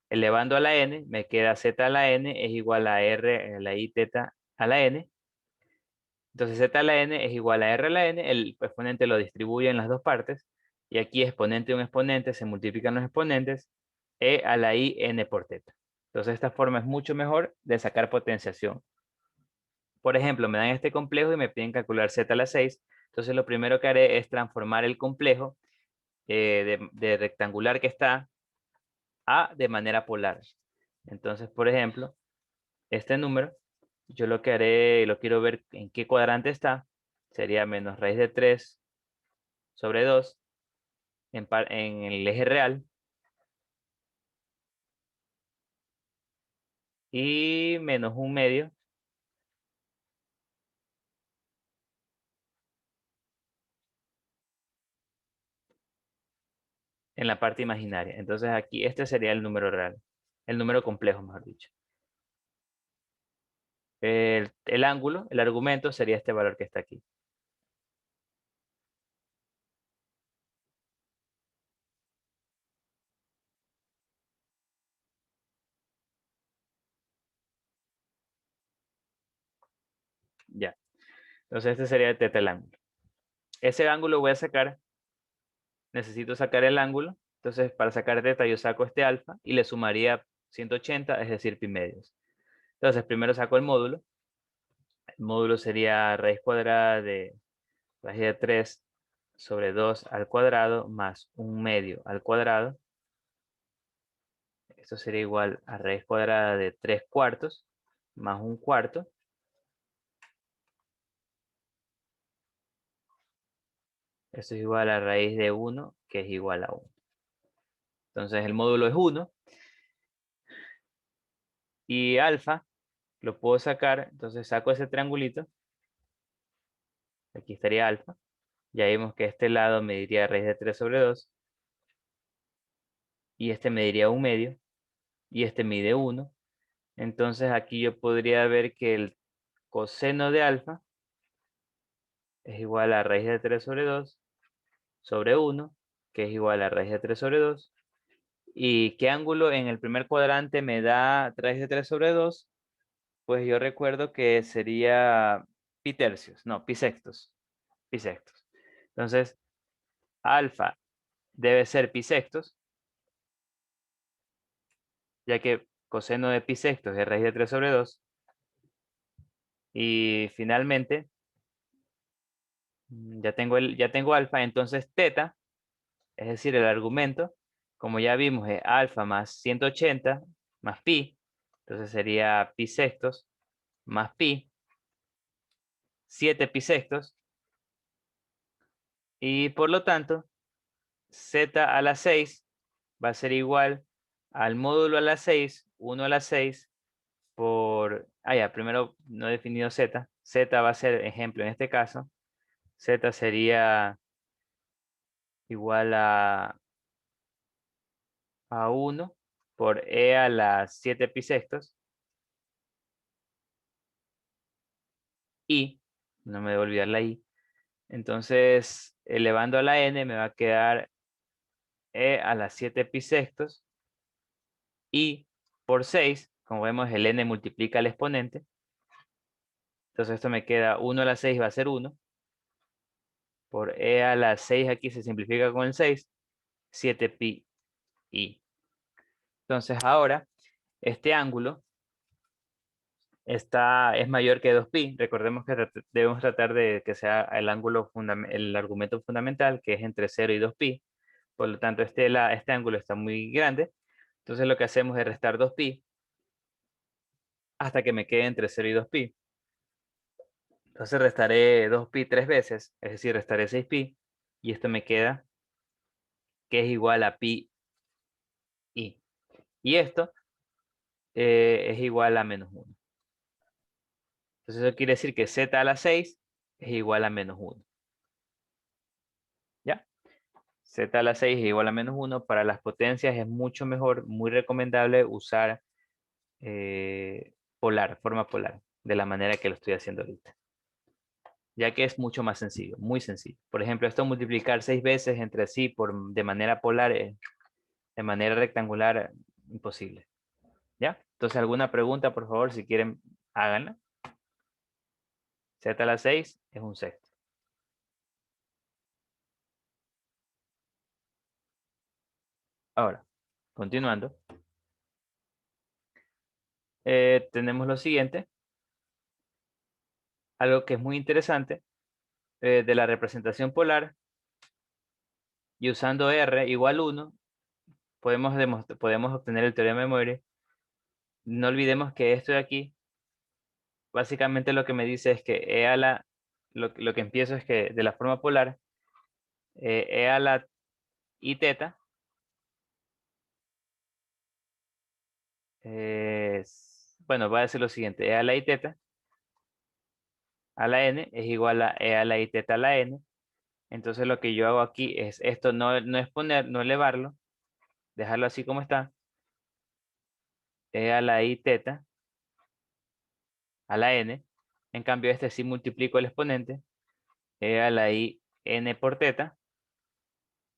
elevando a la n, me queda z a la n es igual a r a la i teta a la n. Entonces z a la n es igual a r a la n, el exponente lo distribuye en las dos partes, y aquí exponente y un exponente se multiplican los exponentes, e a la i n por teta. Entonces esta forma es mucho mejor de sacar potenciación. Por ejemplo, me dan este complejo y me piden calcular z a la 6. Entonces lo primero que haré es transformar el complejo de rectangular que está a de manera polar. Entonces, por ejemplo, este número, yo lo que haré, lo quiero ver en qué cuadrante está, sería menos raíz de 3 sobre 2 en el eje real y menos 1/2 en la parte imaginaria. Entonces aquí este sería el número real, el número complejo, mejor dicho. El ángulo, el argumento sería este valor que está aquí. Ya. Entonces este sería el teta el ángulo. Ese ángulo voy a sacar, necesito sacar el ángulo. Entonces para sacar teta yo saco este alfa y le sumaría 180, es decir, pi medios. Entonces primero saco el módulo. El módulo sería raíz cuadrada de raíz de 3 sobre 2 al cuadrado más 1/2 al cuadrado. Esto sería igual a raíz cuadrada de 3/4 más 1/4. Esto es igual a raíz de 1, que es igual a 1. Entonces el módulo es 1. Y alfa lo puedo sacar. Entonces saco ese triangulito. Aquí estaría alfa. Ya vimos que este lado mediría raíz de 3 sobre 2. Y este mediría 1/2. Y este mide 1. Entonces aquí yo podría ver que el coseno de alfa es igual a raíz de 3 sobre 2 sobre 1, que es igual a raíz de 3 sobre 2. ¿Y qué ángulo en el primer cuadrante me da raíz de 3 sobre 2? Pues yo recuerdo que sería pi tercios, no, pi sextos, pi sextos. Entonces, alfa debe ser pi sextos, ya que coseno de pi sextos es raíz de 3 sobre 2. Y finalmente, ya tengo alfa, entonces teta, es decir, el argumento, como ya vimos, es alfa más 180 más pi, entonces sería pi sextos más pi, 7 pi sextos, y por lo tanto, z a la 6 va a ser igual al módulo a la 6, 1 a la 6, por... Ah, ya, primero no he definido z. Z va a ser, ejemplo, en este caso, z sería igual a 1 por e a la 7 pi sextos, y, no me debo olvidar la i. Entonces, elevando a la n me va a quedar e a la 7 pi sextos, y por 6, como vemos el n multiplica al exponente, entonces esto me queda 1 a la 6 va a ser 1, por e a la 6 aquí se simplifica con el 6, 7 pi i. Entonces ahora, este ángulo es mayor que 2pi. Recordemos que debemos tratar de que sea el ángulo el argumento fundamental, que es entre 0 y 2pi. Por lo tanto, este ángulo está muy grande. Entonces lo que hacemos es restar 2pi hasta que me quede entre 0 y 2pi. Entonces restaré 2pi 3 veces, es decir, restaré 6pi, y esto me queda que es igual a pi i. Y esto es igual a menos 1. Entonces eso quiere decir que z a la 6 es igual a menos 1. ¿Ya? Z a la 6 es igual a menos 1. Para las potencias es mucho mejor, muy recomendable usar forma polar, de la manera que lo estoy haciendo ahorita. Ya que es mucho más sencillo, muy sencillo. Por ejemplo, esto multiplicar 6 veces entre sí de manera polar, de manera rectangular, imposible. ¿Ya? Entonces, alguna pregunta, por favor, si quieren, háganla. Z a la 6 es un sexto. Ahora, continuando, tenemos lo siguiente, algo que es muy interesante, de la representación polar, y usando R igual 1, podemos obtener el teorema de Moire. No olvidemos que esto de aquí, básicamente lo que me dice es que lo que empiezo es que de la forma polar, E a la I teta bueno, va a decir lo siguiente: E a la I teta a la n es igual a E a la I teta a la n. Entonces lo que yo hago aquí es esto, no exponer, no elevarlo, dejarlo así como está. E a la I teta a la n. En cambio, este sí multiplico el exponente, E a la I n por teta,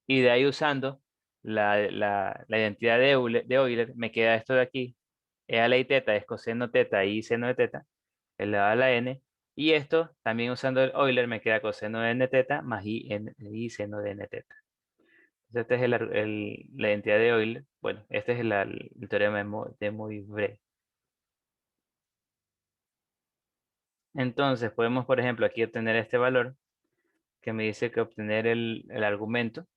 y de ahí usando la identidad de Euler, me queda esto de aquí. E a la I teta es coseno teta y seno de teta elevado a la n, y esto también usando el Euler me queda coseno de n teta más i seno de n teta. Entonces, esta es la identidad de Euler. Bueno, este es el teorema de Moivre. Entonces, podemos, por ejemplo, aquí obtener este valor que me dice que obtener el argumento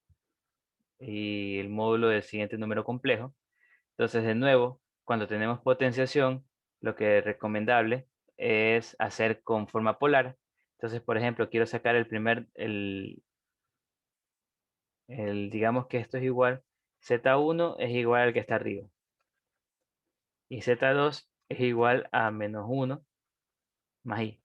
y el módulo del siguiente número complejo. Entonces, de nuevo, cuando tenemos potenciación, lo que es recomendable es hacer con forma polar. Entonces, por ejemplo, quiero sacar digamos que esto es igual, z1 es igual al que está arriba, y z2 es igual a menos 1 más i.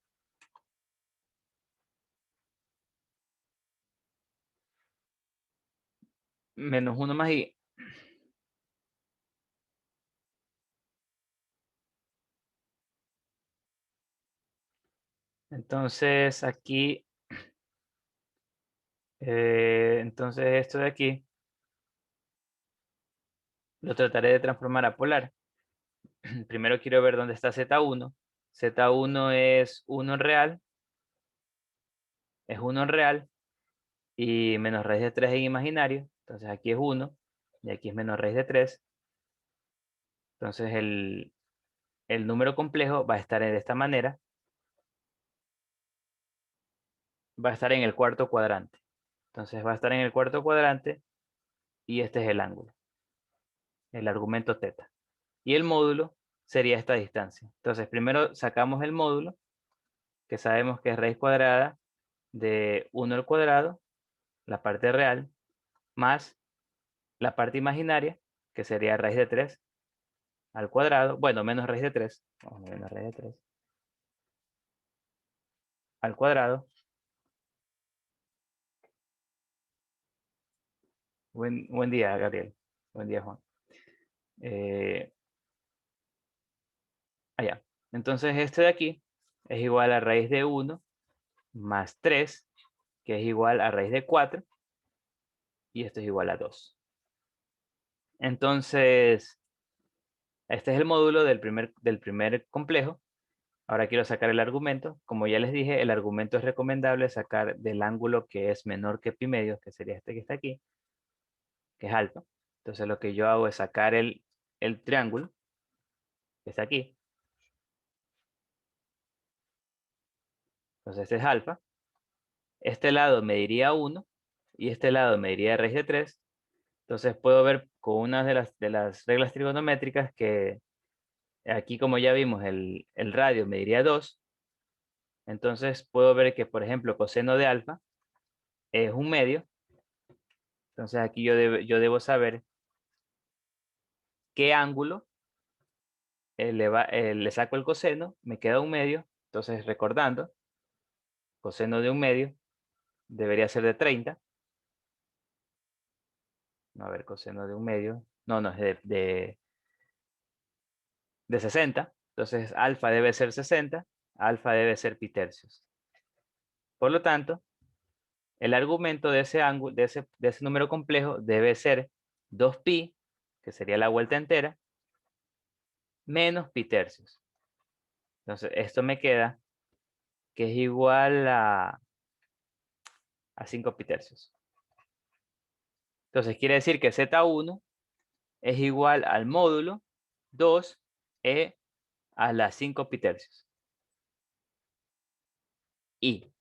Menos 1 más i. Entonces aquí Entonces esto de aquí lo trataré de transformar a polar. Primero quiero ver dónde está Z1. Z1 es 1 en real. Es 1 en real. Y menos raíz de 3 en imaginario. Entonces aquí es 1. Y aquí es menos raíz de 3. Entonces el número complejo va a estar de esta manera. Va a estar en el cuarto cuadrante. Entonces va a estar en el cuarto cuadrante. Y este es el ángulo. El argumento teta. Y el módulo sería esta distancia. Entonces primero sacamos el módulo, que sabemos que es raíz cuadrada de 1 al cuadrado, la parte real, más la parte imaginaria, que sería raíz de 3 al cuadrado, bueno, menos raíz de 3, menos raíz de 3 al cuadrado. Buen día, Gabriel. Buen día, Juan. Allá. Entonces este de aquí es igual a raíz de 1 más 3, que es igual a raíz de 4, y esto es igual a 2. Entonces, este es el módulo del primer complejo. Ahora quiero sacar el argumento. Como ya les dije, el argumento es recomendable sacar del ángulo que es menor que pi medio, que sería este que está aquí, que es alfa. Entonces lo que yo hago es sacar el triángulo, que está aquí. Entonces este es alfa. Este lado me diría 1 y este lado me diría raíz de 3. Entonces puedo ver con una de las reglas trigonométricas que aquí, como ya vimos, el radio me diría 2. Entonces puedo ver que, por ejemplo, coseno de alfa es 1/2. Entonces aquí yo debo saber qué ángulo le saco el coseno, me queda 1/2. Entonces, recordando, coseno de 1/2 debería ser de 30. No, a ver, coseno de 1/2. No, no, es de 60. Entonces, alfa debe ser 60. Alfa debe ser pi tercios. Por lo tanto, el argumento de ese ángulo, de ese número complejo debe ser 2pi, que sería la vuelta entera, menos pi tercios. Entonces, esto me queda que es igual a 5 pi tercios. Entonces, quiere decir que Z1 es igual al módulo 2e a las 5 pi tercios. Y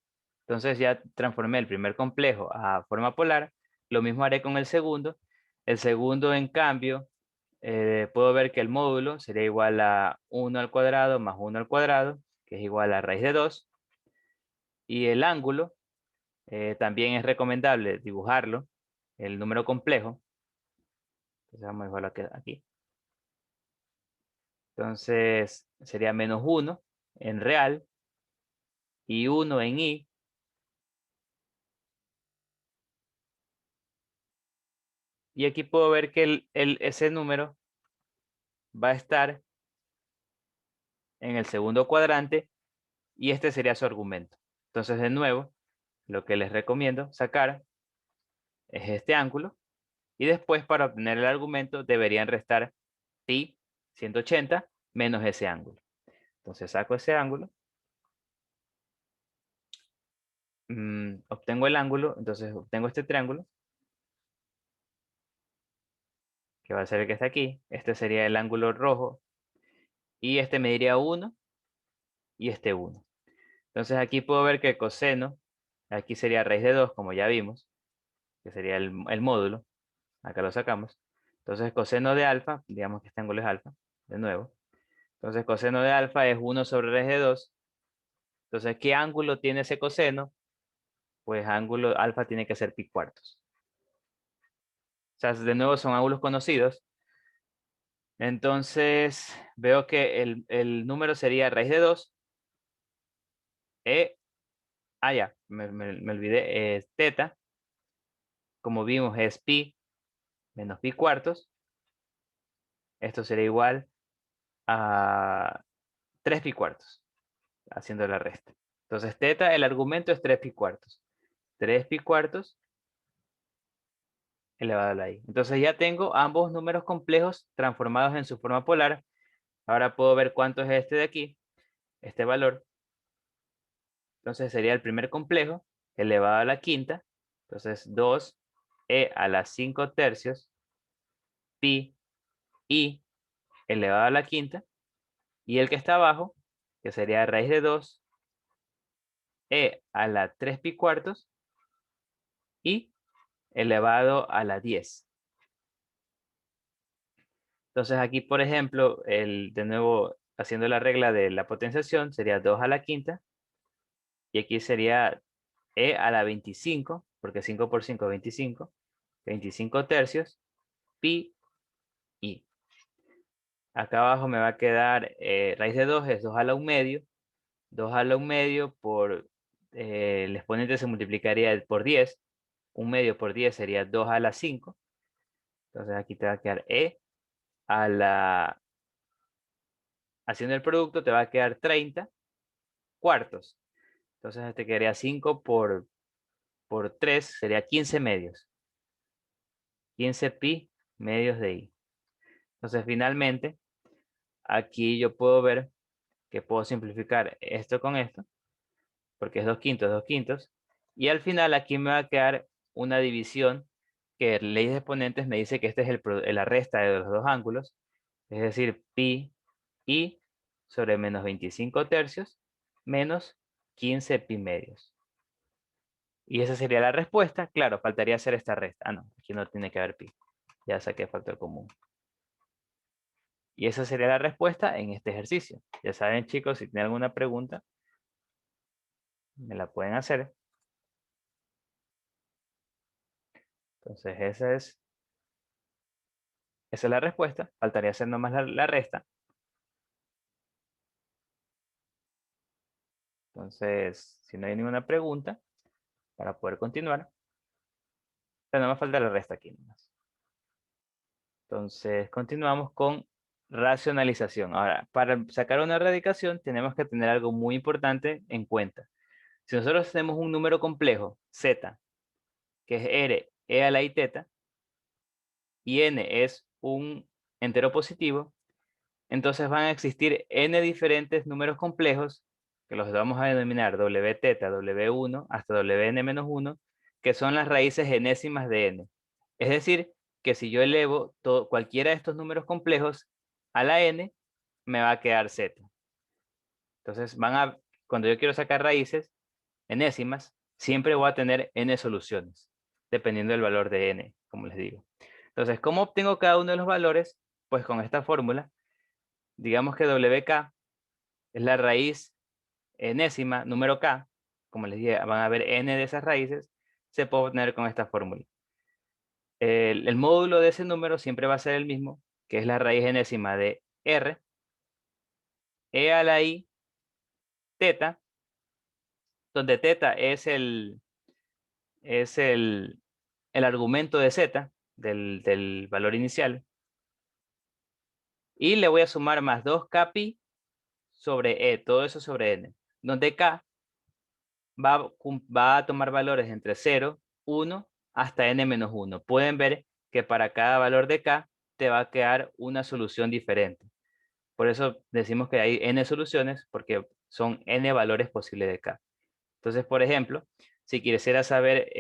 entonces ya transformé el primer complejo a forma polar. Lo mismo haré con el segundo. El segundo, en cambio, puedo ver que el módulo sería igual a 1 al cuadrado más 1 al cuadrado, que es igual a raíz de 2. Y el ángulo también es recomendable dibujarlo, el número complejo. Entonces vamos a dibujarlo aquí. Entonces sería menos 1 en real y 1 en i. Y aquí puedo ver que ese número va a estar en el segundo cuadrante y este sería su argumento. Entonces, de nuevo, lo que les recomiendo sacar es este ángulo y después, para obtener el argumento, deberían restar pi 180 menos ese ángulo. Entonces saco ese ángulo, obtengo el ángulo, entonces obtengo este triángulo, que va a ser el que está aquí. Este sería el ángulo rojo y este me diría 1 y este 1. Entonces aquí puedo ver que el coseno, aquí sería raíz de 2, como ya vimos, que sería el módulo. Acá lo sacamos. Entonces coseno de alfa, digamos que este ángulo es alfa, de nuevo. Entonces coseno de alfa es 1 sobre raíz de 2. Entonces, ¿qué ángulo tiene ese coseno? Pues ángulo alfa tiene que ser pi cuartos. O sea, de nuevo son ángulos conocidos. Entonces, veo que el número sería raíz de 2. Ya, me olvidé. Es teta. Como vimos, es pi menos pi cuartos. Esto sería igual a 3 pi cuartos, haciendo la resta. Entonces, teta, el argumento es 3 pi cuartos. 3 pi cuartos elevado a la i. Entonces ya tengo ambos números complejos transformados en su forma polar. Ahora puedo ver cuánto es este de aquí, este valor. Entonces sería el primer complejo elevado a la quinta. Entonces 2e a la 5 tercios pi i elevado a la quinta. Y el que está abajo, que sería raíz de 2 e a la 3 pi cuartos y elevado a la 10. Entonces aquí, por ejemplo, de nuevo, haciendo la regla de la potenciación, sería 2 a la quinta. Y aquí sería e a la 25, porque 5 por 5 es 25. 25 tercios, pi i. Acá abajo me va a quedar raíz de 2 es 2 a la 1 medio. 2 a la 1 medio por el exponente se multiplicaría por 10. 1 medio por 10 sería 2 a la 5. Entonces aquí te va a quedar e a la... Haciendo el producto te va a quedar 30 cuartos. Entonces te quedaría 5 por 3, sería 15 medios. 15 pi medios de i. Entonces finalmente, aquí yo puedo ver que puedo simplificar esto con esto, porque es 2 quintos, 2 quintos. Y al final aquí me va a quedar una división que ley de exponentes me dice que este es la resta de los dos ángulos. Es decir, pi i sobre menos 25 tercios menos 15 pi medios. Y esa sería la respuesta. Claro, faltaría hacer esta resta. Ah, no, aquí no tiene que haber pi. Ya saqué factor común. Y esa sería la respuesta en este ejercicio. Ya saben, chicos, si tienen alguna pregunta, me la pueden hacer. Entonces, esa es la respuesta. Faltaría hacer nomás la resta. Entonces, si no hay ninguna pregunta, para poder continuar, pero no me falta la resta aquí nomás. Entonces, continuamos con racionalización. Ahora, para sacar una radicación, tenemos que tener algo muy importante en cuenta. Si nosotros tenemos un número complejo, z, que es r, e a la i teta, y n es un entero positivo, entonces van a existir n diferentes números complejos, que los vamos a denominar w teta, w1 hasta wn-1, que son las raíces enésimas de n. Es decir, que si yo elevo cualquiera de estos números complejos a la n, me va a quedar z. Entonces, cuando yo quiero sacar raíces enésimas, siempre voy a tener n soluciones, dependiendo del valor de n, como les digo. Entonces, ¿cómo obtengo cada uno de los valores? Pues con esta fórmula. Digamos que WK es la raíz enésima, número K. Como les dije, van a haber n de esas raíces. Se puede obtener con esta fórmula. El módulo de ese número siempre va a ser el mismo, que es la raíz enésima de R. E a la I teta, donde teta es el argumento de z, del valor inicial. Y le voy a sumar más 2k pi sobre e, todo eso sobre n, donde k va a tomar valores entre 0, 1 hasta n-1. Pueden ver que para cada valor de k te va a quedar una solución diferente. Por eso decimos que hay n soluciones, porque son n valores posibles de k. Entonces, por ejemplo, si quisieras saber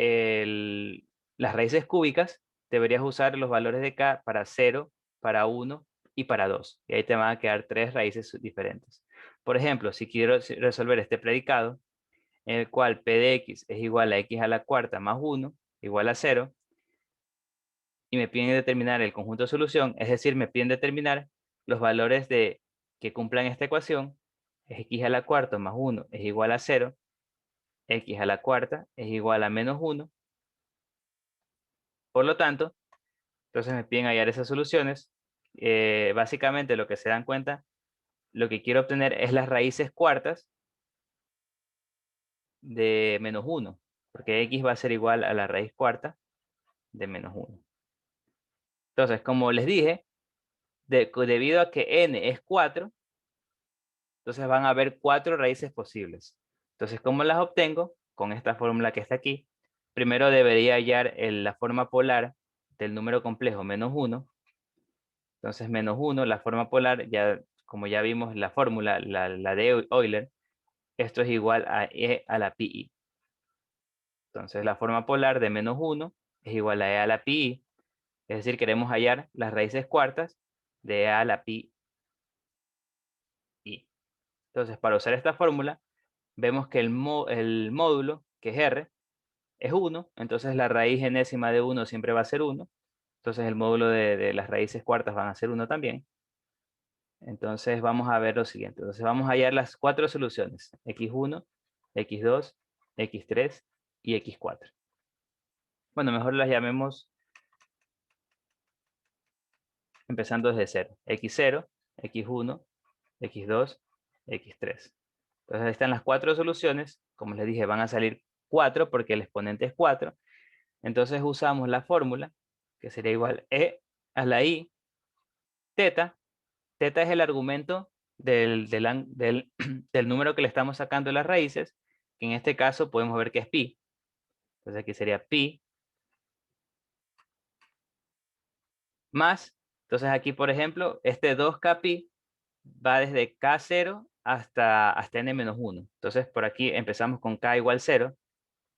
las raíces cúbicas, deberías usar los valores de k para 0, para 1 y para 2. Y ahí te van a quedar 3 raíces diferentes. Por ejemplo, si quiero resolver este predicado, en el cual p de x es igual a x a la cuarta más 1 igual a 0, y me piden determinar el conjunto de solución, es decir, me piden determinar los valores que cumplan esta ecuación, es x a la cuarta más 1 es igual a 0, x a la cuarta es igual a menos 1. Por lo tanto, entonces me piden hallar esas soluciones. Básicamente lo que se dan cuenta, lo que quiero obtener es las raíces cuartas de menos 1, porque x va a ser igual a la raíz cuarta de menos 1. Entonces, como les dije, debido a que n es 4, entonces van a haber 4 raíces posibles. Entonces, ¿cómo las obtengo? Con esta fórmula que está aquí. Primero debería hallar la forma polar del número complejo menos 1. Entonces, menos 1, la forma polar, ya, como ya vimos la fórmula, la de Euler, esto es igual a e a la pi. Entonces, la forma polar de menos 1 es igual a e a la pi. Es decir, queremos hallar las raíces cuartas de e a la pi i. Entonces, para usar esta fórmula, vemos que el módulo, que es r, es 1. Entonces, la raíz enésima de 1 siempre va a ser 1. Entonces, el módulo de las raíces cuartas van a ser 1 también. Entonces, vamos a ver lo siguiente. Entonces, vamos a hallar las 4 soluciones. x1, x2, x3 y x4. Bueno, mejor las llamemos empezando desde 0. x0, x1, x2, x3. Entonces, ahí están las 4 soluciones. Como les dije, van a salir 4 porque el exponente es 4. Entonces, usamos la fórmula, que sería igual e a la i teta. Teta es el argumento del número que le estamos sacando de las raíces, que en este caso podemos ver que es pi. Entonces aquí sería pi más, entonces aquí por ejemplo, este 2k pi va desde k0 hasta n-1. Entonces por aquí empezamos con k igual 0,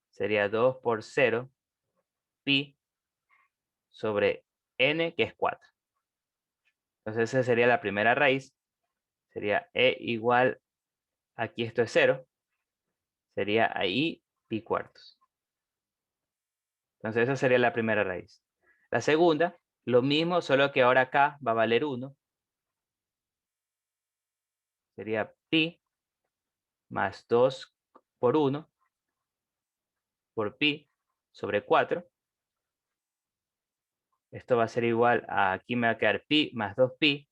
sería 2 por 0 pi sobre n, que es 4. Entonces esa sería la primera raíz, sería e igual, aquí esto es 0, sería ahí pi cuartos. Entonces esa sería la primera raíz. La segunda, lo mismo, solo que ahora acá va a valer 1. Sería pi más 2 por 1 por pi sobre 4. Esto va a ser igual a, aquí me va a quedar pi más 2pi,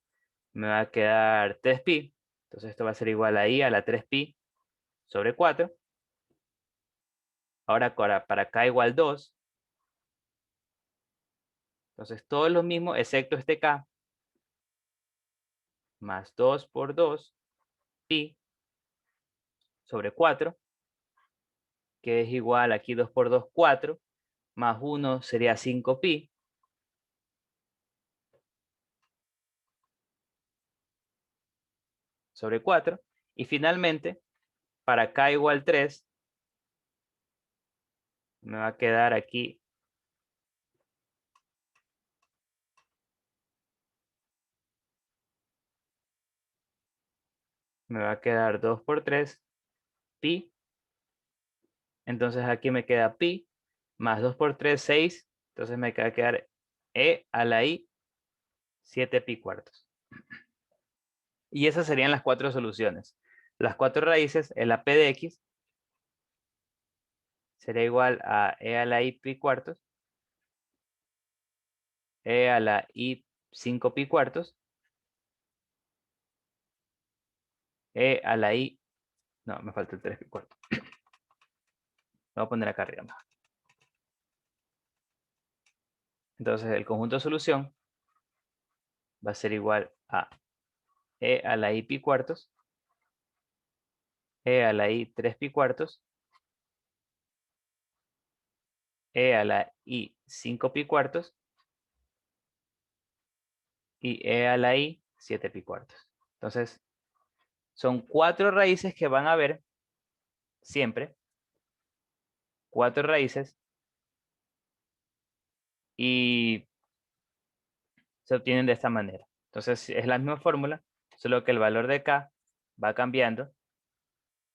me va a quedar 3pi. Entonces esto va a ser igual a i a la 3pi sobre 4. Ahora para k igual 2. Entonces todo es lo mismo excepto este k. Más 2 por 2 pi sobre 4. Que es igual, aquí 2 por 2, 4. Más 1 sería 5pi. Sobre 4. Y finalmente, para k igual 3, me va a quedar aquí me va a quedar 2 por 3 pi. Entonces aquí me queda pi más 2 por 3, 6. Entonces me va a quedar e a la i 7 pi cuartos. Y esas serían las 4 soluciones. Las 4 raíces, el AP de x sería igual a e a la i pi cuartos, e a la i 5 pi cuartos, e a la i, no, me falta el 3 pi cuartos. Lo voy a poner acá arriba. Entonces el conjunto de solución va a ser igual a e a la i pi cuartos, e a la i 3 pi cuartos, e a la i 5 pi cuartos y e a la i 7 pi cuartos. Entonces, son 4 raíces que van a haber siempre. 4 raíces. Y se obtienen de esta manera. Entonces, es la misma fórmula, solo que el valor de k va cambiando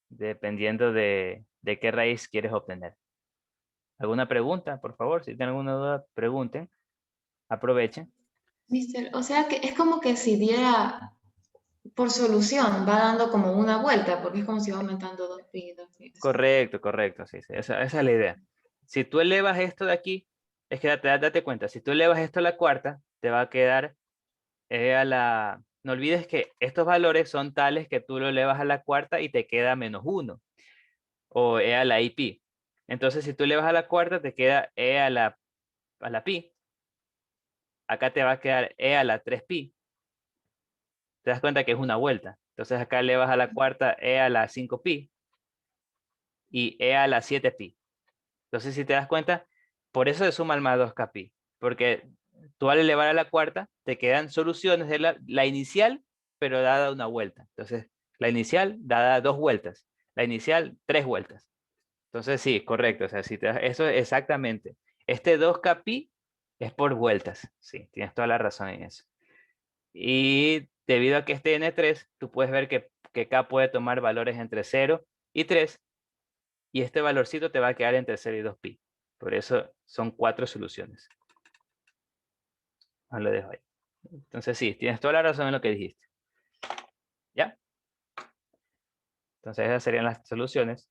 dependiendo de qué raíz quieres obtener. ¿Alguna pregunta? Por favor, si tienen alguna duda, pregunten. Aprovechen. Mister, o sea que es como que si diera por solución, va dando como una vuelta, porque es como si va aumentando 2pi, 2pi. Correcto, correcto, sí, sí, esa es la idea. Si tú elevas esto de aquí, es que date cuenta, si tú elevas esto a la cuarta, te va a quedar no olvides que estos valores son tales que tú lo elevas a la cuarta y te queda menos 1, o e a la i pi. Entonces, si tú elevas a la cuarta, te queda e a la pi. Acá te va a quedar e a la 3pi. Te das cuenta que es una vuelta. Entonces, acá elevas a la cuarta e a la 5pi y e a la 7pi. Entonces, si te das cuenta, por eso se suma el más 2k pi, Porque tú al elevar a la cuarta, te quedan soluciones de la inicial, pero dada una vuelta. Entonces, la inicial dada 2 vueltas. La inicial, 3 vueltas. Entonces, sí, correcto. O sea, eso es exactamente. Este 2Kpi es por vueltas. Sí, tienes toda la razón en eso. Y debido a que este N3, tú puedes ver que K puede tomar valores entre 0 y 3. Y este valorcito te va a quedar entre 0 y 2pi. Por eso son 4 soluciones. Lo dejo ahí. Entonces sí, tienes toda la razón en lo que dijiste. ¿Ya? Entonces esas serían las soluciones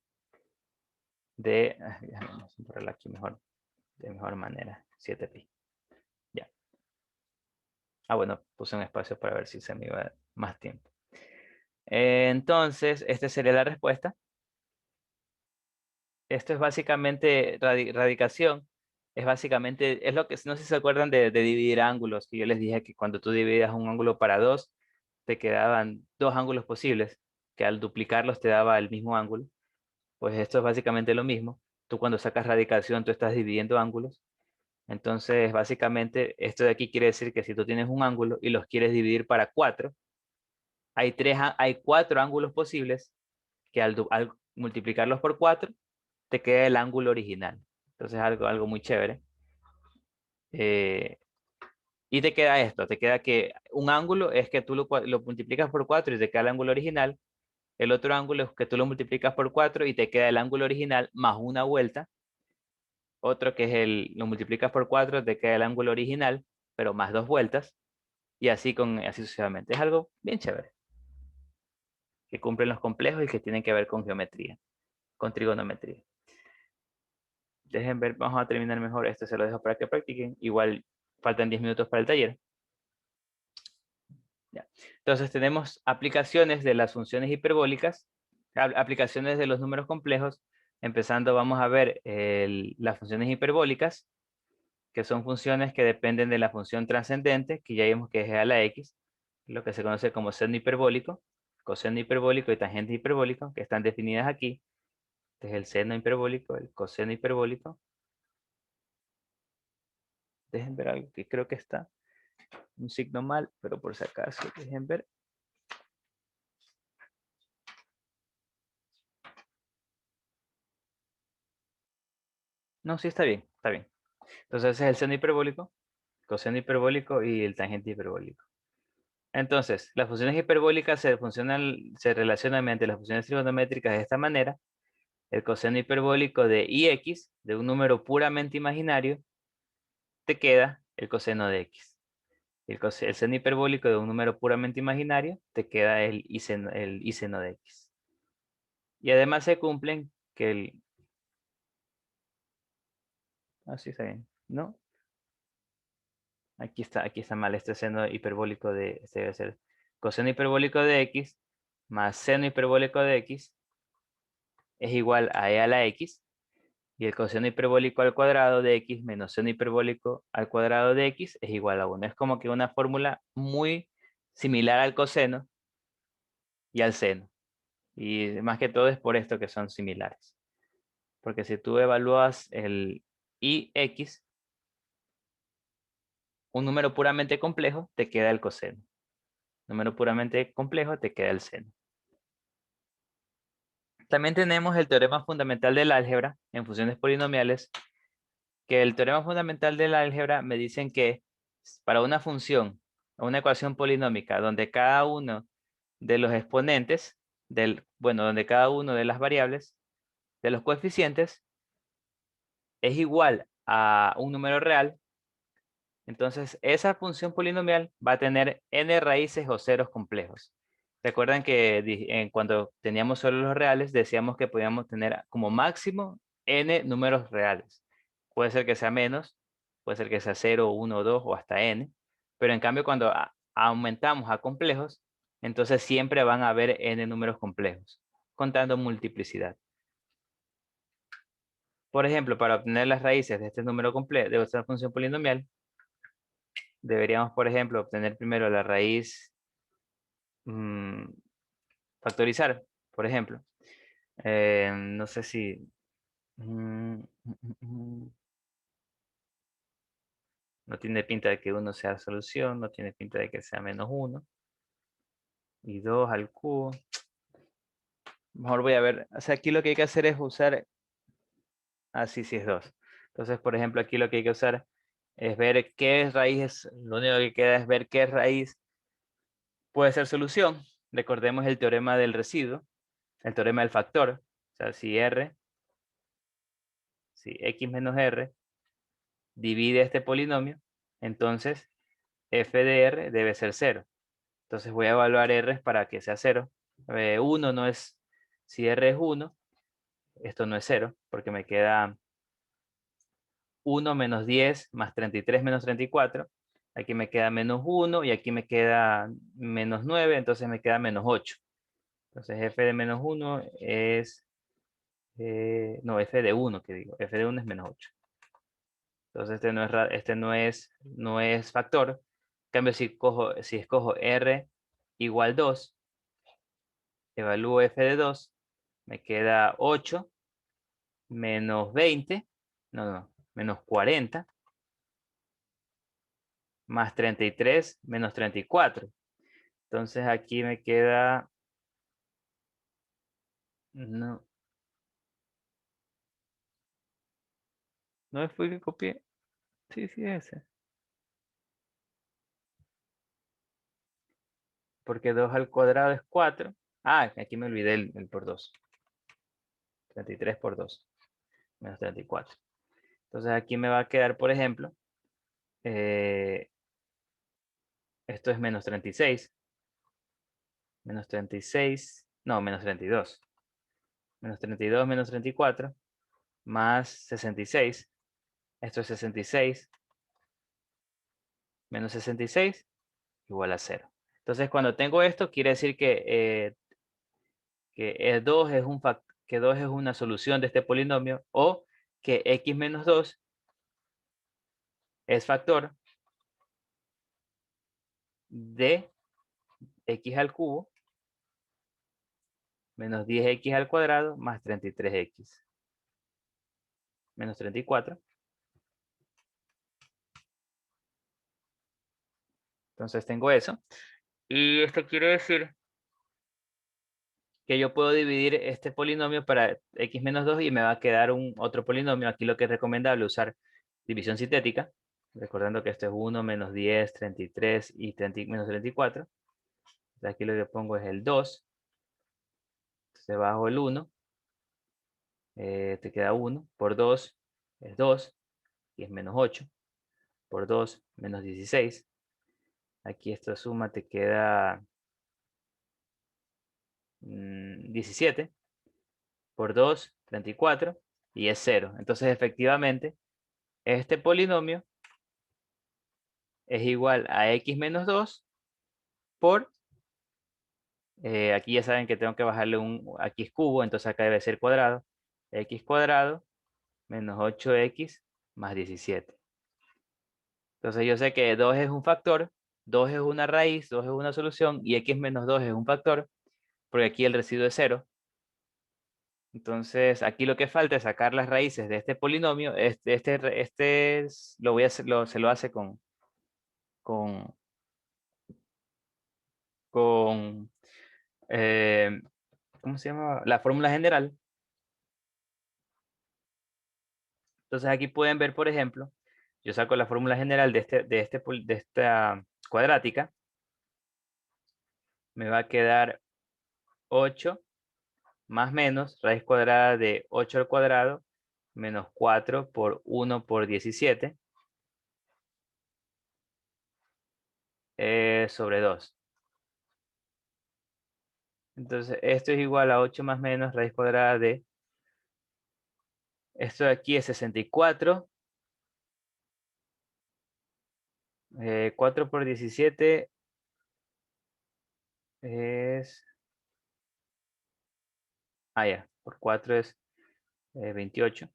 de... Déjame borrarla aquí mejor. De mejor manera. 7pi. Ya. Bueno, puse un espacio para ver si se me iba más tiempo. Entonces, esta sería la respuesta. Esto es básicamente radicación. Es básicamente, es lo que, no sé si se acuerdan de dividir ángulos, que yo les dije que cuando tú dividías un ángulo para 2, te quedaban 2 ángulos posibles, que al duplicarlos te daba el mismo ángulo. Pues esto es básicamente lo mismo. Tú cuando sacas radicación, tú estás dividiendo ángulos. Entonces, básicamente, esto de aquí quiere decir que si tú tienes un ángulo y los quieres dividir para 4, hay 4 ángulos posibles que al multiplicarlos por 4, te queda el ángulo original. Entonces, algo muy chévere. Y te queda esto, te queda que un ángulo es que tú lo multiplicas por 4 y te queda el ángulo original. El otro ángulo es que tú lo multiplicas por 4 y te queda el ángulo original más una vuelta. Otro que es lo multiplicas por 4, te queda el ángulo original, pero más 2 vueltas. Y así sucesivamente. Es algo bien chévere. Que cumplen los complejos y que tienen que ver con geometría, con trigonometría. Dejen ver, vamos a terminar mejor. Esto se lo dejo para que practiquen. Igual faltan 10 minutos para el taller. Ya. Entonces tenemos aplicaciones de las funciones hiperbólicas, aplicaciones de los números complejos. Empezando vamos a ver las funciones hiperbólicas, que son funciones que dependen de la función trascendente, que ya vimos que es e a la x, lo que se conoce como seno hiperbólico, coseno hiperbólico y tangente hiperbólico, que están definidas aquí. Este es el seno hiperbólico, el coseno hiperbólico. Dejen ver algo que creo que está un signo mal, pero por si acaso, dejen ver. No, sí está bien, está bien. Entonces ese es el seno hiperbólico, coseno hiperbólico y el tangente hiperbólico. Entonces, las funciones hiperbólicas se relacionan mediante las funciones trigonométricas de esta manera. El coseno hiperbólico de ix, de un número puramente imaginario, te queda el coseno de x. El seno hiperbólico de un número puramente imaginario, te queda el y seno de x. Y además se cumplen que el... Así está bien, ¿no? Aquí está mal este seno hiperbólico este debe ser coseno hiperbólico de x más seno hiperbólico de x es igual a e a la x, y el coseno hiperbólico al cuadrado de x menos seno hiperbólico al cuadrado de x es igual a 1. Es como que una fórmula muy similar al coseno y al seno. Y más que todo es por esto que son similares. Porque si tú evalúas el ix, un número puramente complejo, te queda el coseno. Número puramente complejo, te queda el seno. También tenemos el teorema fundamental del álgebra en funciones polinomiales, que el teorema fundamental del álgebra me dicen que para una función o una ecuación polinómica donde cada uno de los exponentes, donde cada uno de las variables, de los coeficientes, es igual a un número real, entonces esa función polinomial va a tener n raíces o ceros complejos. Recuerdan que cuando teníamos solo los reales, decíamos que podíamos tener como máximo n números reales. Puede ser que sea menos, puede ser que sea 0, 1, 2 o hasta n. Pero en cambio, cuando aumentamos a complejos, entonces siempre van a haber n números complejos, contando multiplicidad. Por ejemplo, para obtener las raíces de este número complejo, de esta función polinomial, deberíamos, por ejemplo, obtener primero la raíz, factorizar, por ejemplo. No sé si... no No tiene pinta de que 1 sea solución, no tiene pinta de que sea menos 1. Y 2 al cubo. Mejor voy a ver, o sea, aquí lo que hay que hacer es usar, sí es 2. Entonces, por ejemplo, aquí lo que hay que usar es ver qué raíz, lo único que queda es ver qué raíz puede ser solución. Recordemos el teorema del residuo, el teorema del factor. O sea, si x menos r divide este polinomio, entonces f de r debe ser 0. Entonces voy a evaluar r para que sea 0. 1 no es, si r es 1, esto no es 0, porque me queda 1 menos 10 más 33 menos 34. Aquí me queda menos 1 y aquí me queda menos 9, entonces me queda menos 8. Entonces f de menos 1 es, no, f de 1, que digo, f de 1 es menos 8. Entonces este no es factor. En cambio, si escojo r igual 2, evalúo f de 2, me queda 8 menos 20, menos 40, más 33 menos 34. Entonces aquí me queda, no fue que copié, sí, ese. Porque 2 al cuadrado es 4. Aquí me olvidé el por 2. 33 por 2, menos 34. Entonces aquí me va a quedar, por ejemplo, esto es menos 36. Menos 36, no, menos 32. Menos 32 menos 34, más 66. Esto es 66. Menos 66 igual a 0. Entonces cuando tengo esto, quiere decir que 2 es que 2 es una solución de este polinomio, o que x menos 2 es factor de x al cubo menos 10x al cuadrado más 33x menos 34. Entonces tengo eso. Y esto quiere decir que yo puedo dividir este polinomio para x menos 2 y me va a quedar otro polinomio. Aquí lo que es recomendable usar división sintética, recordando que esto es 1 menos 10, 33 y menos 34. Entonces aquí lo que pongo es el 2. Entonces bajo el 1, te queda 1, por 2 es 2 y es menos 8, por 2 menos 16. Aquí esta suma te queda 17, por 2, 34 y es 0. Entonces efectivamente este polinomio es igual a x menos 2 por, aquí ya saben que tengo que bajarle un x cubo, entonces acá debe ser cuadrado, x cuadrado menos 8x más 17. Entonces yo sé que 2 es un factor, 2 es una raíz, 2 es una solución y x menos 2 es un factor, porque aquí el residuo es 0. Entonces aquí lo que falta es sacar las raíces de este polinomio. Lo voy a hacer, se lo hace con ¿cómo se llama? La fórmula general. Entonces aquí pueden ver, por ejemplo, yo saco la fórmula general de esta cuadrática. Me va a quedar 8 más menos raíz cuadrada de 8 al cuadrado menos 4 por 1 por 17 sobre 2. Entonces esto es igual a 8 más menos raíz cuadrada de, esto de aquí es 64, 4 por 17 es, ya, por 4 es 28,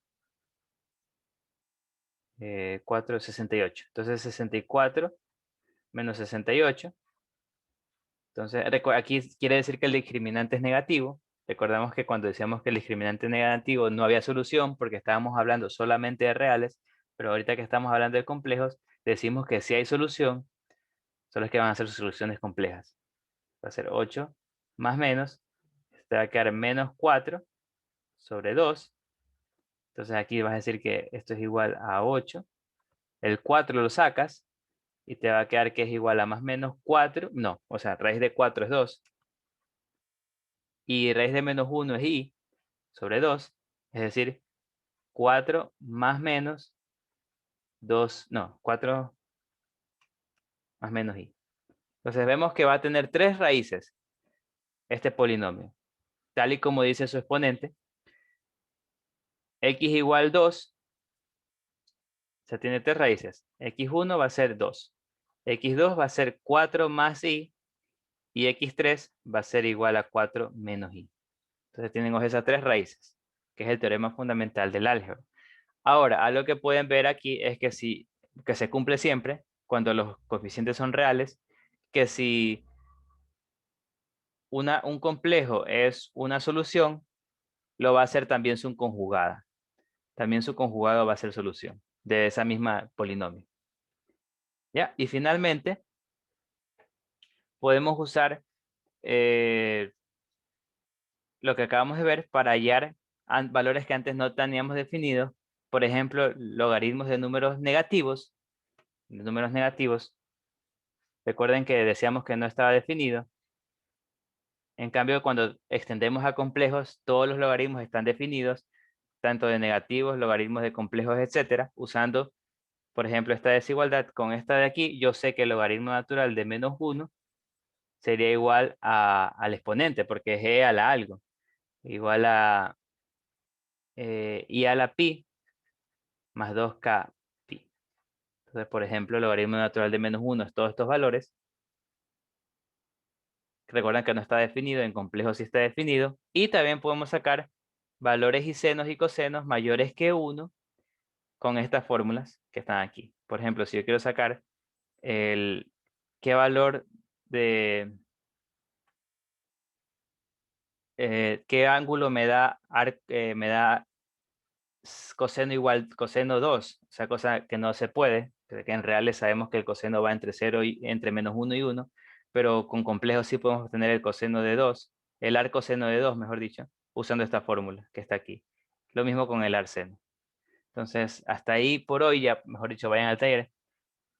4 es 68. Entonces 64 menos 68. Entonces aquí quiere decir que el discriminante es negativo. Recordamos que cuando decíamos que el discriminante negativo no había solución porque estábamos hablando solamente de reales, pero ahorita que estamos hablando de complejos, decimos que si hay solución, solo es que van a ser soluciones complejas. Va a ser 8 más menos, te va a quedar menos 4 sobre 2. Entonces aquí vas a decir que esto es igual a 8. El 4 lo sacas y te va a quedar que es igual a más menos 4. No, o sea, raíz de 4 es 2. Y raíz de menos 1 es i sobre 2. Es decir, 4 más menos 2, no, 4 más menos i. Entonces vemos que va a tener 3 raíces este polinomio. Tal y como dice su exponente, x igual 2, o sea, tiene 3 raíces. x1 va a ser 2. x2 va a ser 4 más i. Y x3 va a ser igual a 4 menos i. Entonces tenemos esas 3 raíces, que es el teorema fundamental del álgebra. Ahora, algo que pueden ver aquí es que que se cumple siempre, cuando los coeficientes son reales, que si un complejo es una solución, lo va a ser también su conjugada. También su conjugado va a ser solución de esa misma polinomio. ¿Ya? Y finalmente, podemos usar lo que acabamos de ver para hallar valores que antes no teníamos definidos. Por ejemplo, logaritmos de números negativos. Recuerden que decíamos que no estaba definido. En cambio, cuando extendemos a complejos, todos los logaritmos están definidos, tanto de negativos, logaritmos de complejos, etcétera, usando, por ejemplo, esta desigualdad con esta de aquí. Yo sé que el logaritmo natural de menos 1 sería igual al exponente, porque es e a la algo, igual a i a la pi más 2k pi. Entonces, por ejemplo, el logaritmo natural de menos 1 es todos estos valores. Recuerden que no está definido, en complejo sí está definido. Y también podemos sacar valores y senos y cosenos mayores que 1 con estas fórmulas que están aquí. Por ejemplo, si yo quiero sacar qué valor de qué ángulo me da coseno igual coseno 2, o sea, cosa que no se puede, que en reales sabemos que el coseno va entre 0 y entre menos 1 y 1, pero con complejos sí podemos obtener el coseno de 2, el arcoseno de 2, mejor dicho, usando esta fórmula que está aquí. Lo mismo con el arseno. Entonces, hasta ahí por hoy, ya, mejor dicho, vayan al taller,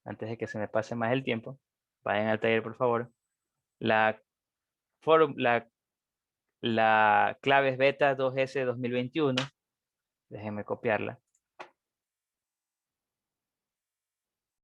antes de que se me pase más el tiempo, vayan al taller, por favor. La clave es beta 2S 2021, déjenme copiarla.